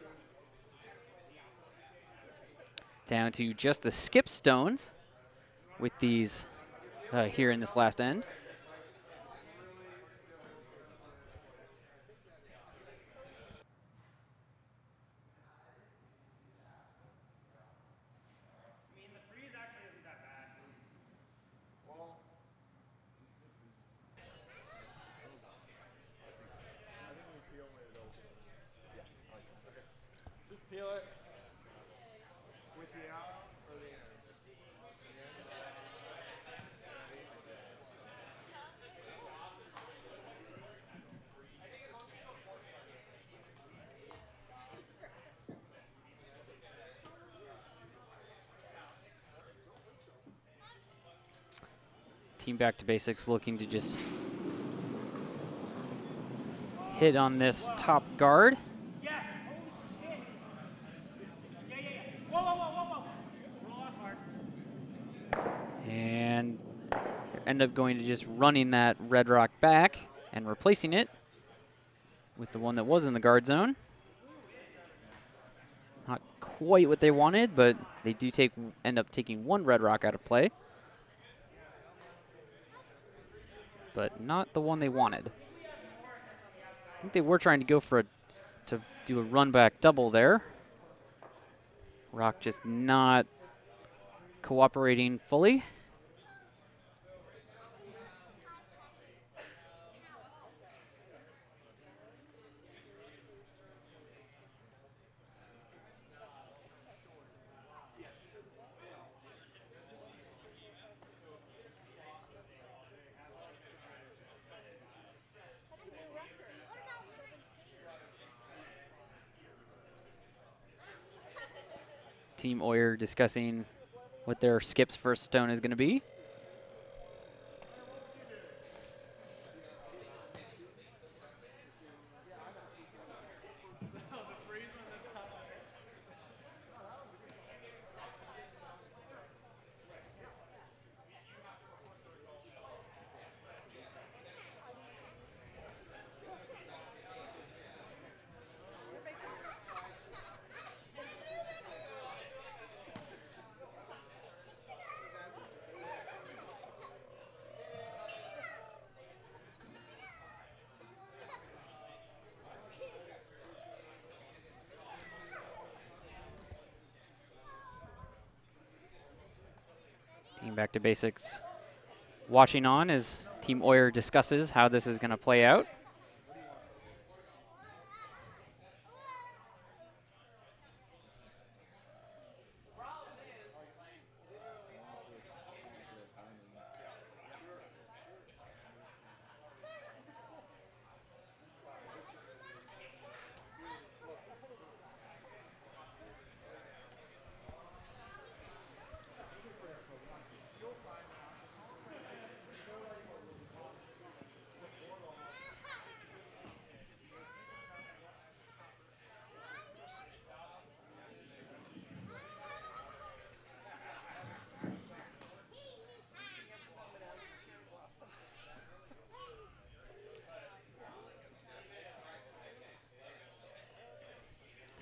Down to just the skip stones with these here in this last end. Just peel it with the out or the end. Team back to basics looking to just hit on this top guard. Yes! Holy shit! Yeah. Whoa. Roll off hard. And end up going to just running that red rock back and replacing it with the one that was in the guard zone. Not quite what they wanted, but they do end up taking 1 red rock out of play. but not the one they wanted. I think they were trying to go for to do a run back double there. Rock just not cooperating fully. Team Oyer discussing what their skip's first stone is going to be. Team Back to Basics watching on as Team Oyer discusses how this is going to play out.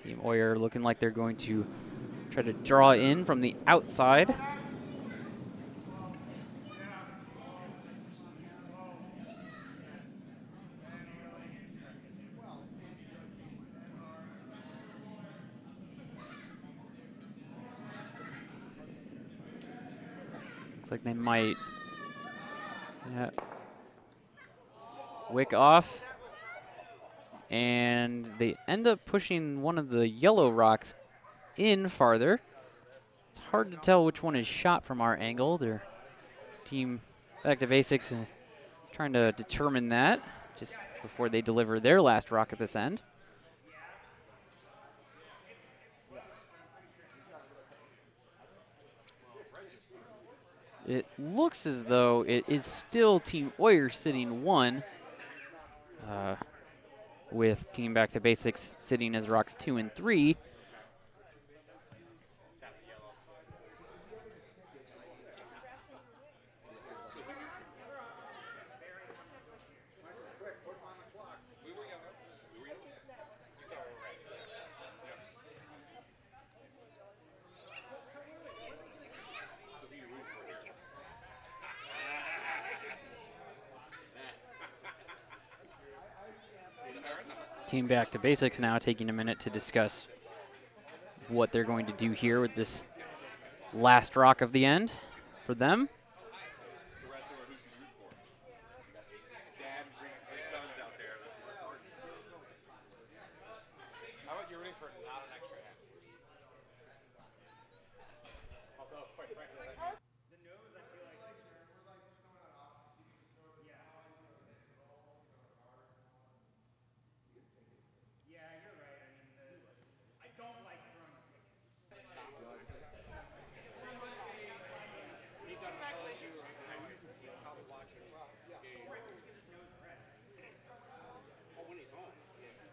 Team Oyer looking like they're going to try to draw in from the outside. Looks like they might wick off. And they end up pushing one of the yellow rocks in farther. It's hard to tell which one is shot from our angle. Their Team Back to Basics trying to determine that just before they deliver their last rock at this end. It looks as though it is still Team Oyer sitting 1, with Team Back to Basics sitting as rocks 2 and 3. Team Back to Basics now taking a minute to discuss what they're going to do here with this last rock of the end for them.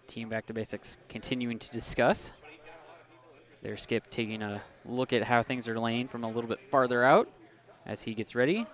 Team Back to Basics continuing to discuss. Their skip taking a look at how things are laying from a little bit farther out as he gets ready.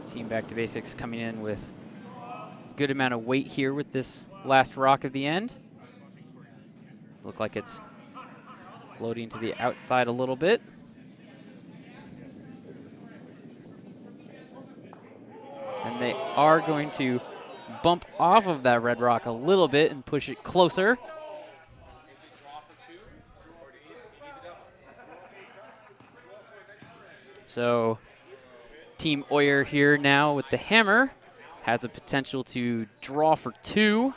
Team Back to Basics coming in with a good amount of weight here with this last rock of the end. Look like it's floating to the outside a little bit. And they are going to bump off of that red rock a little bit and push it closer. So Team Oyer here now with the hammer has a potential to draw for 2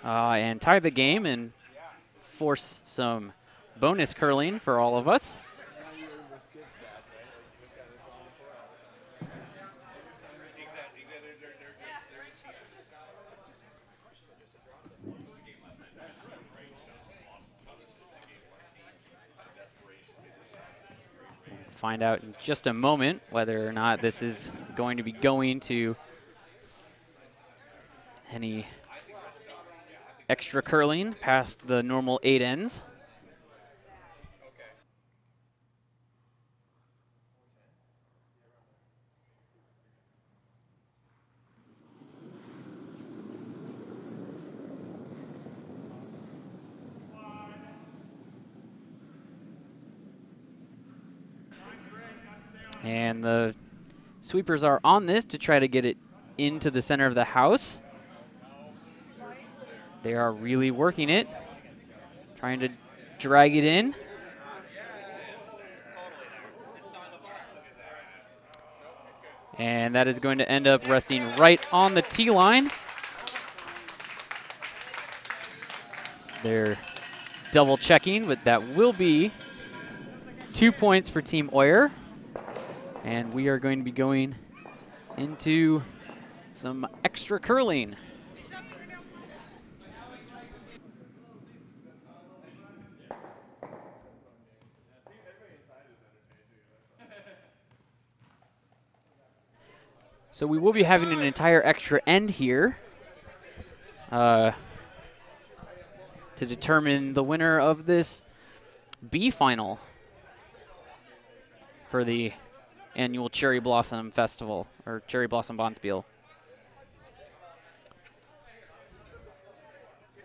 and tie the game and force some bonus curling for all of us. Find out in just a moment whether or not this is going to be going to any extra curling past the normal 8 ends. And the sweepers are on this to try to get it into the center of the house. They are really working it, trying to drag it in. And that is going to end up resting right on the tee line. They're double checking, but that will be 2 points for Team Oyer. And we are going to be going into some extra curling. So we will be having an entire extra end here to determine the winner of this B final for the annual Cherry Blossom Festival, or Cherry Blossom Bonspiel.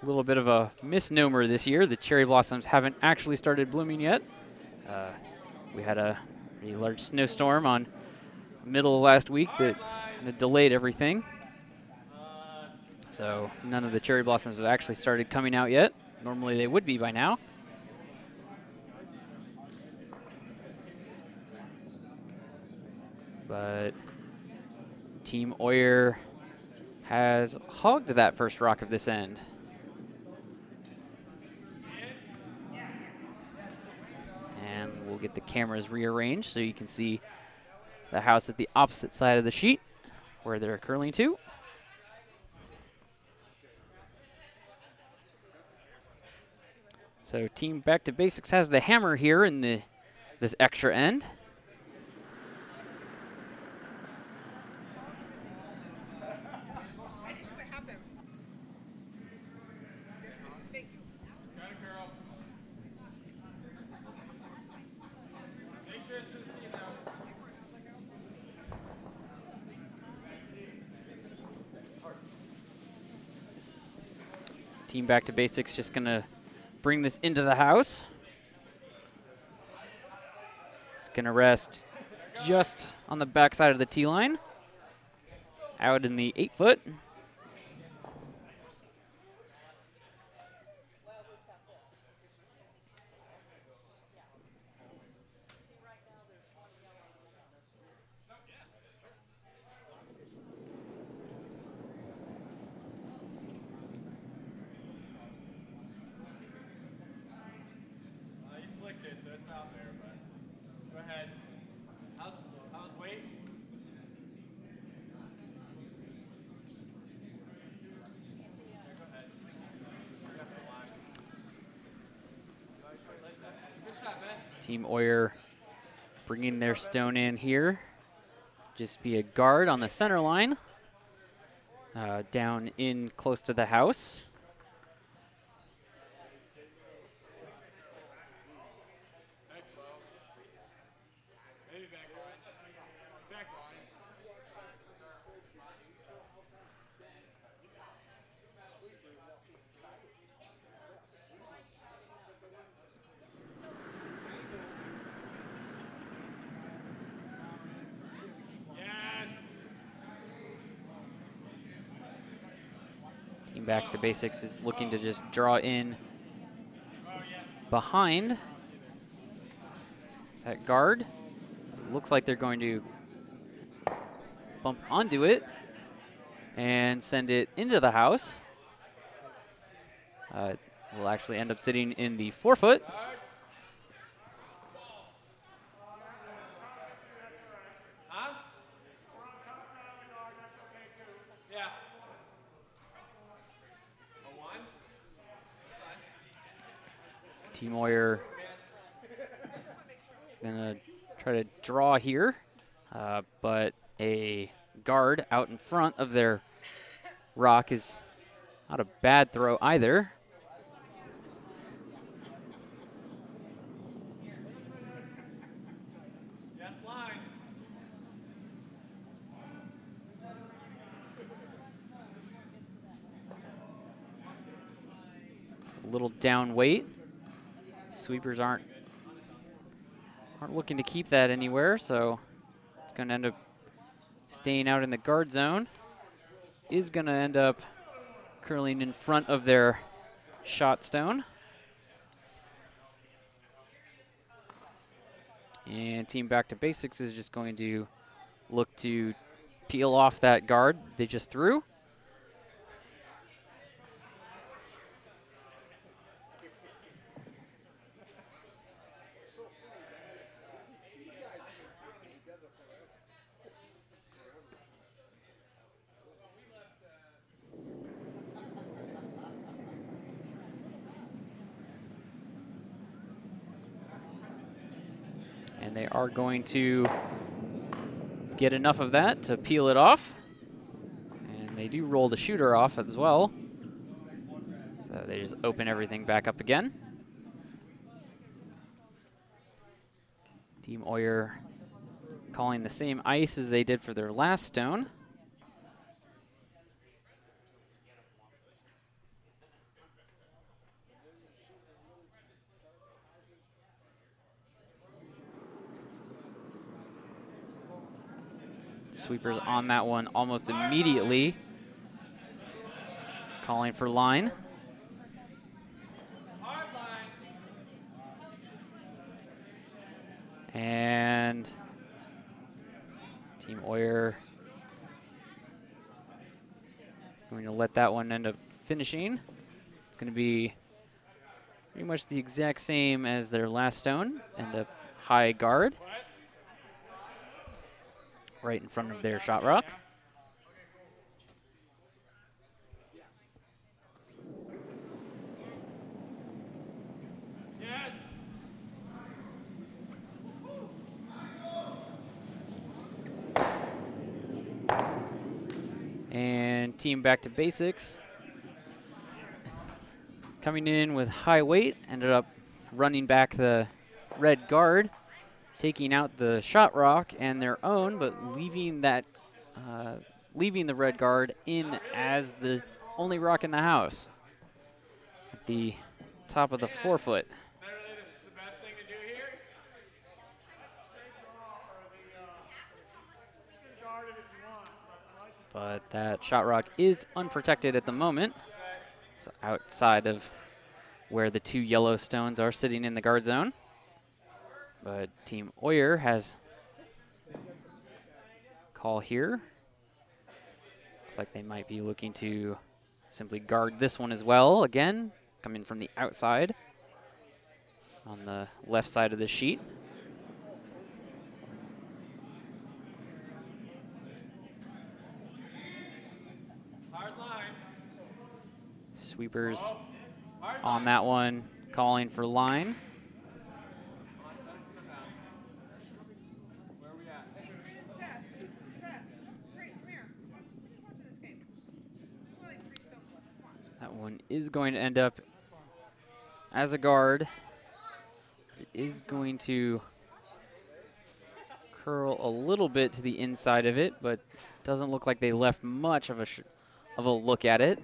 A little bit of a misnomer this year. The cherry blossoms haven't actually started blooming yet. We had a pretty large snowstorm on middle of last week that delayed everything. So none of the cherry blossoms have actually started coming out yet. Normally they would be by now. But Team Oyer has hogged that first rock of this end. And we'll get the cameras rearranged so you can see the house at the opposite side of the sheet where they're curling to. So Team Back to Basics has the hammer here in this extra end. Team Back to Basics just gonna bring this into the house. It's gonna rest just on the back side of the tee line, out in the 8-foot. Team Oyer bringing their stone in here. Just be a guard on the center line, down in close to the house. Team Back to Basics is looking to just draw in behind that guard. It looks like they're going to bump onto it and send it into the house. Will actually end up sitting in the 4-foot. Team Warrior gonna try to draw here, but a guard out in front of their rock is not a bad throw either. A little down weight. Sweepers aren't looking to keep that anywhere, so it's going to end up staying out in the guard zone. Is going to end up curling in front of their shot stone. And Team Back to Basics is just going to look to peel off that guard they just threw. And they are going to get enough of that to peel it off. And they do roll the shooter off as well. So they just open everything back up again. Team Oyer calling the same ice as they did for their last stone. Sweepers on that one almost immediately. Calling for line. And Team Oyer going to let that one end up finishing. It's going to be pretty much the exact same as their last stone. End up high guard. Right in front of their shot rock. Yes. And Team Back to Basics coming in with high weight, ended up running back the red guard, taking out the shot rock and their own, but leaving that, leaving the red guard in as the only rock in the house at the top of the 4-foot. But that shot rock is unprotected at the moment. It's outside of where the two yellow stones are sitting in the guard zone. But Team Oyer has call here. Looks like they might be looking to simply guard this one as well. Again, coming from the outside on the left side of the sheet. Sweepers on that one, calling for line. That one is going to end up as a guard. It is going to curl a little bit to the inside of it, but doesn't look like they left much of a look at it.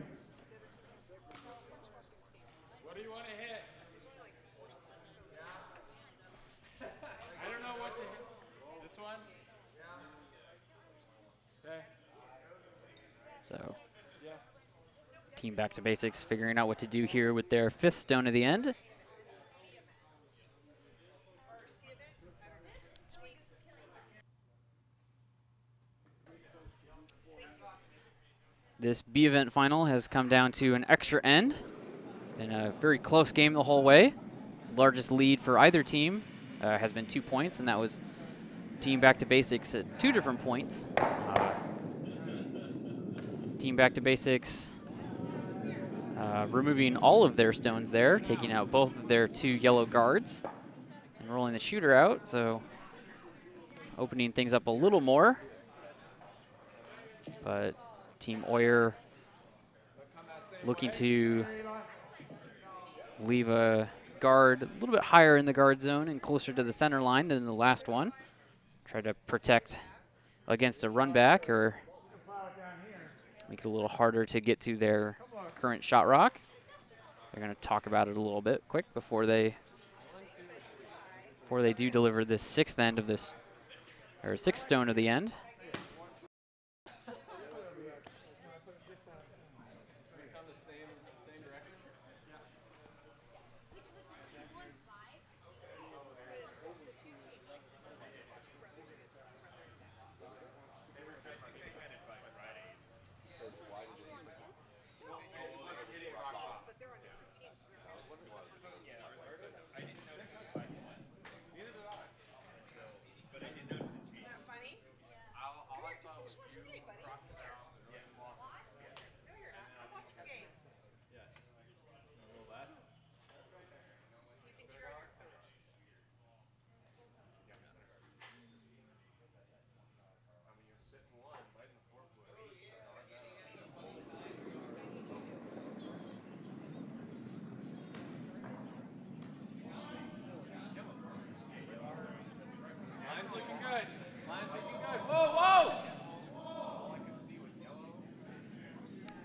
What do you want to hit? I don't know what to hit. This one? Okay. So Team Back to Basics figuring out what to do here with their 5th stone of the end. This B event final has come down to an extra end. Been a very close game the whole way. Largest lead for either team has been 2 points, and that was Team Back to Basics at 2 different points. Team Back to Basics removing all of their stones there, taking out both of their 2 yellow guards, and rolling the shooter out, so opening things up a little more. But Team Oyer looking to leave a guard a little bit higher in the guard zone and closer to the center line than the last one. Try to protect against a run back or make it a little harder to get to their current shot rock. They're going to talk about it a little bit quick before they do deliver this 6th end of this, or 6th stone of the end.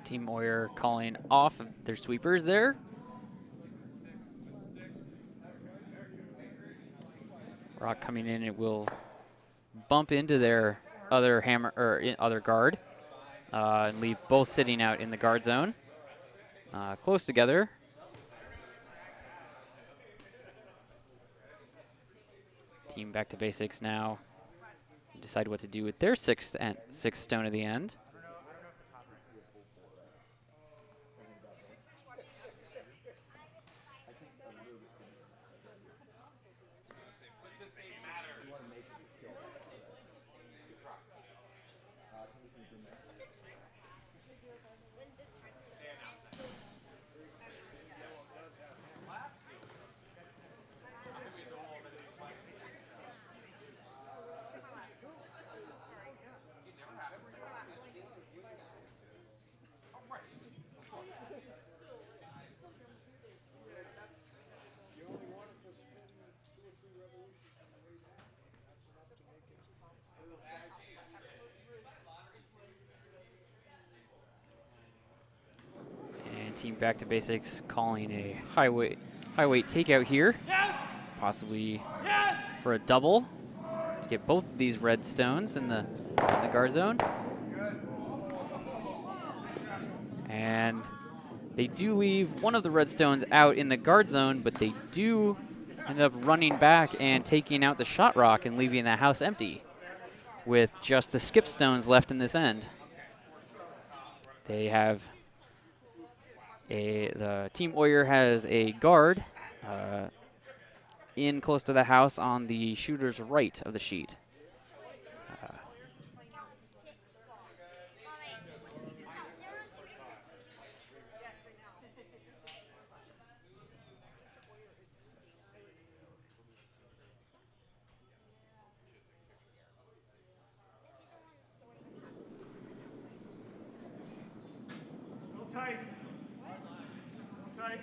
Team Oyer calling off of their sweepers there. Rock coming in, it will bump into their other hammer or other guard and leave both sitting out in the guard zone, close together. Team Back to Basics now decide what to do with their 6th stone of the end. Team Back to Basics calling a high weight takeout here, possibly for a double to get both of these red stones in the guard zone. And they do leave one of the red stones out in the guard zone, but they do end up running back and taking out the shot rock and leaving the house empty with just the skip stones left in this end. They have the Team Oyer has a guard in close to the house on the shooter's right of the sheet. Tight. Tight.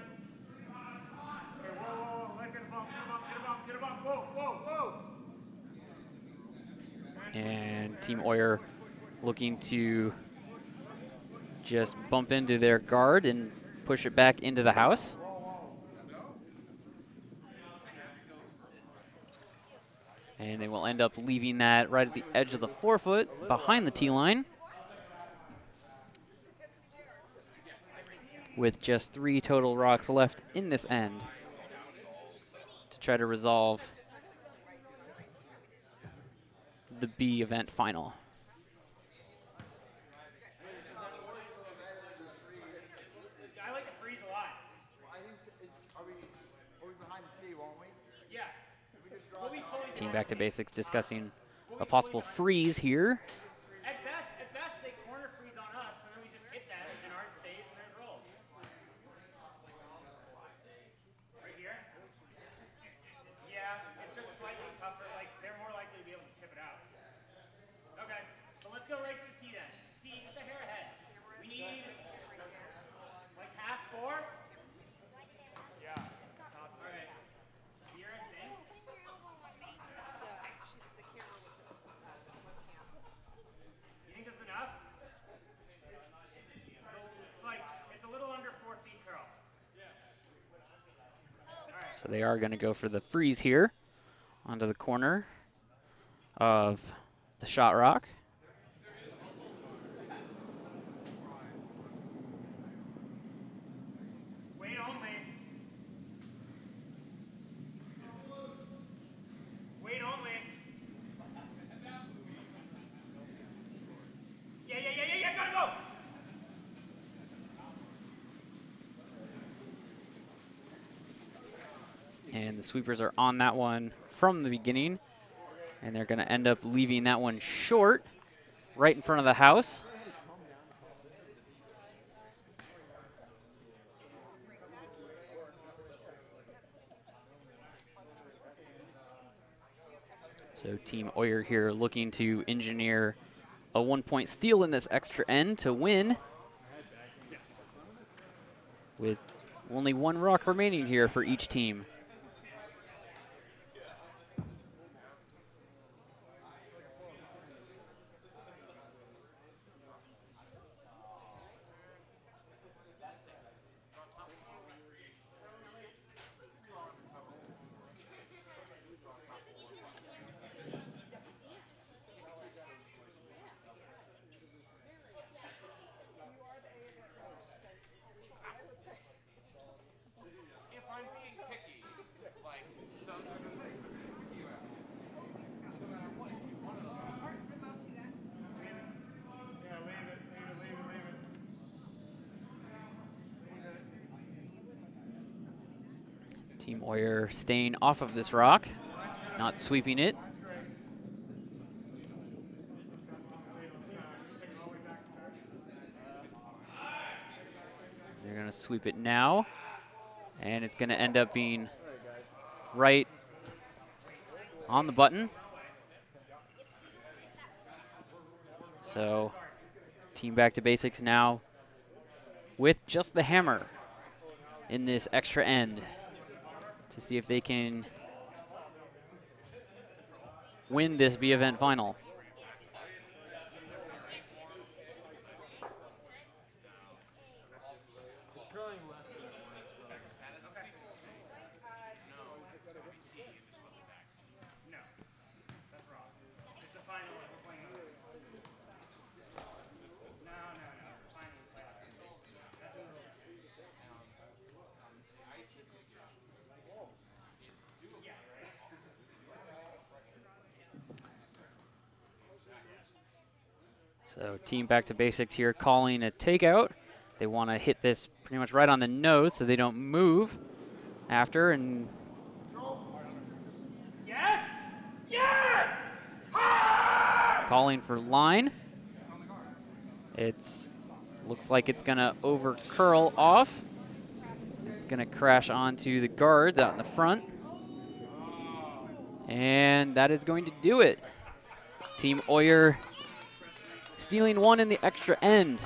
Okay, whoa. Let get a bump. Whoa. And Team Oyer looking to just bump into their guard and push it back into the house. And they will end up leaving that right at the edge of the 4-foot behind the tee line. with just 3 total rocks left in this end to try to resolve the B event final. I like to freeze a lot. Are we behind the tee, won't we? Yeah. Team Back to Basics discussing a possible freeze here. At best, they corner freeze on us, and then we just hit that, and ours stays, and then it rolls. Right here? Yeah, it's just slightly tougher. Like, they're more likely to be able to tip it out. Okay, so let's go right to the tee then. Tee, just a hair ahead. We need, like, half 4? Yeah. All right. Here and then. You think this is enough? It's a little under 4 feet curl. So they are going to go for the freeze here onto the corner of the shot rock. Wait only. Wait only. Yeah, gotta go! And the sweepers are on that one from the beginning. And they're going to end up leaving that one short right in front of the house. So Team Oyer here looking to engineer a 1-point steal in this extra end to win, with only 1 rock remaining here for each team. If I'm being picky, like, those are the things that freak you out. No matter what, one of them. Yeah, leave it. Team Oyer staying off of this rock, not sweeping it. They're going to sweep it now, and it's going to end up being right on the button. So Team Back to Basics now with just the hammer in this extra end to see if they can win this B event final. So Team Back to Basics here calling a takeout. They want to hit this pretty much right on the nose so they don't move after. And Yes! Yes! calling for line. Looks like it's gonna over curl off. It's gonna crash onto the guards out in the front. And that is going to do it. Team Oyer stealing 1 in the extra end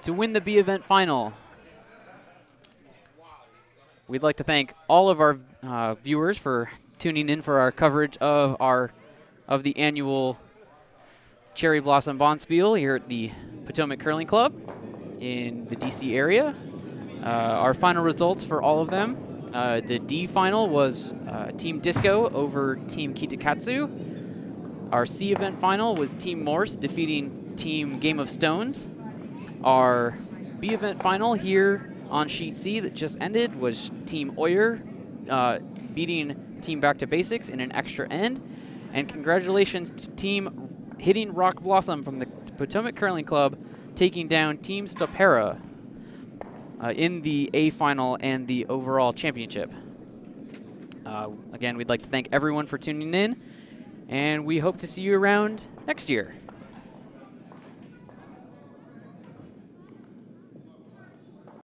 to win the B event final. We'd like to thank all of our viewers for tuning in for our coverage of the annual Cherry Blossom Bonspiel here at the Potomac Curling Club in the DC area. Our final results for all of them. The D final was Team Disco over Team Kitakatsu. Our C event final was Team Morse defeating Team Game of Stones. Our B event final here on Sheet C that just ended was Team Oyer beating Team Back to Basics in an extra end. And congratulations to Team Hitting Rock Blossom from the Potomac Curling Club taking down Team Stopera in the A final and the overall championship. Again, we'd like to thank everyone for tuning in, and we hope to see you around next year.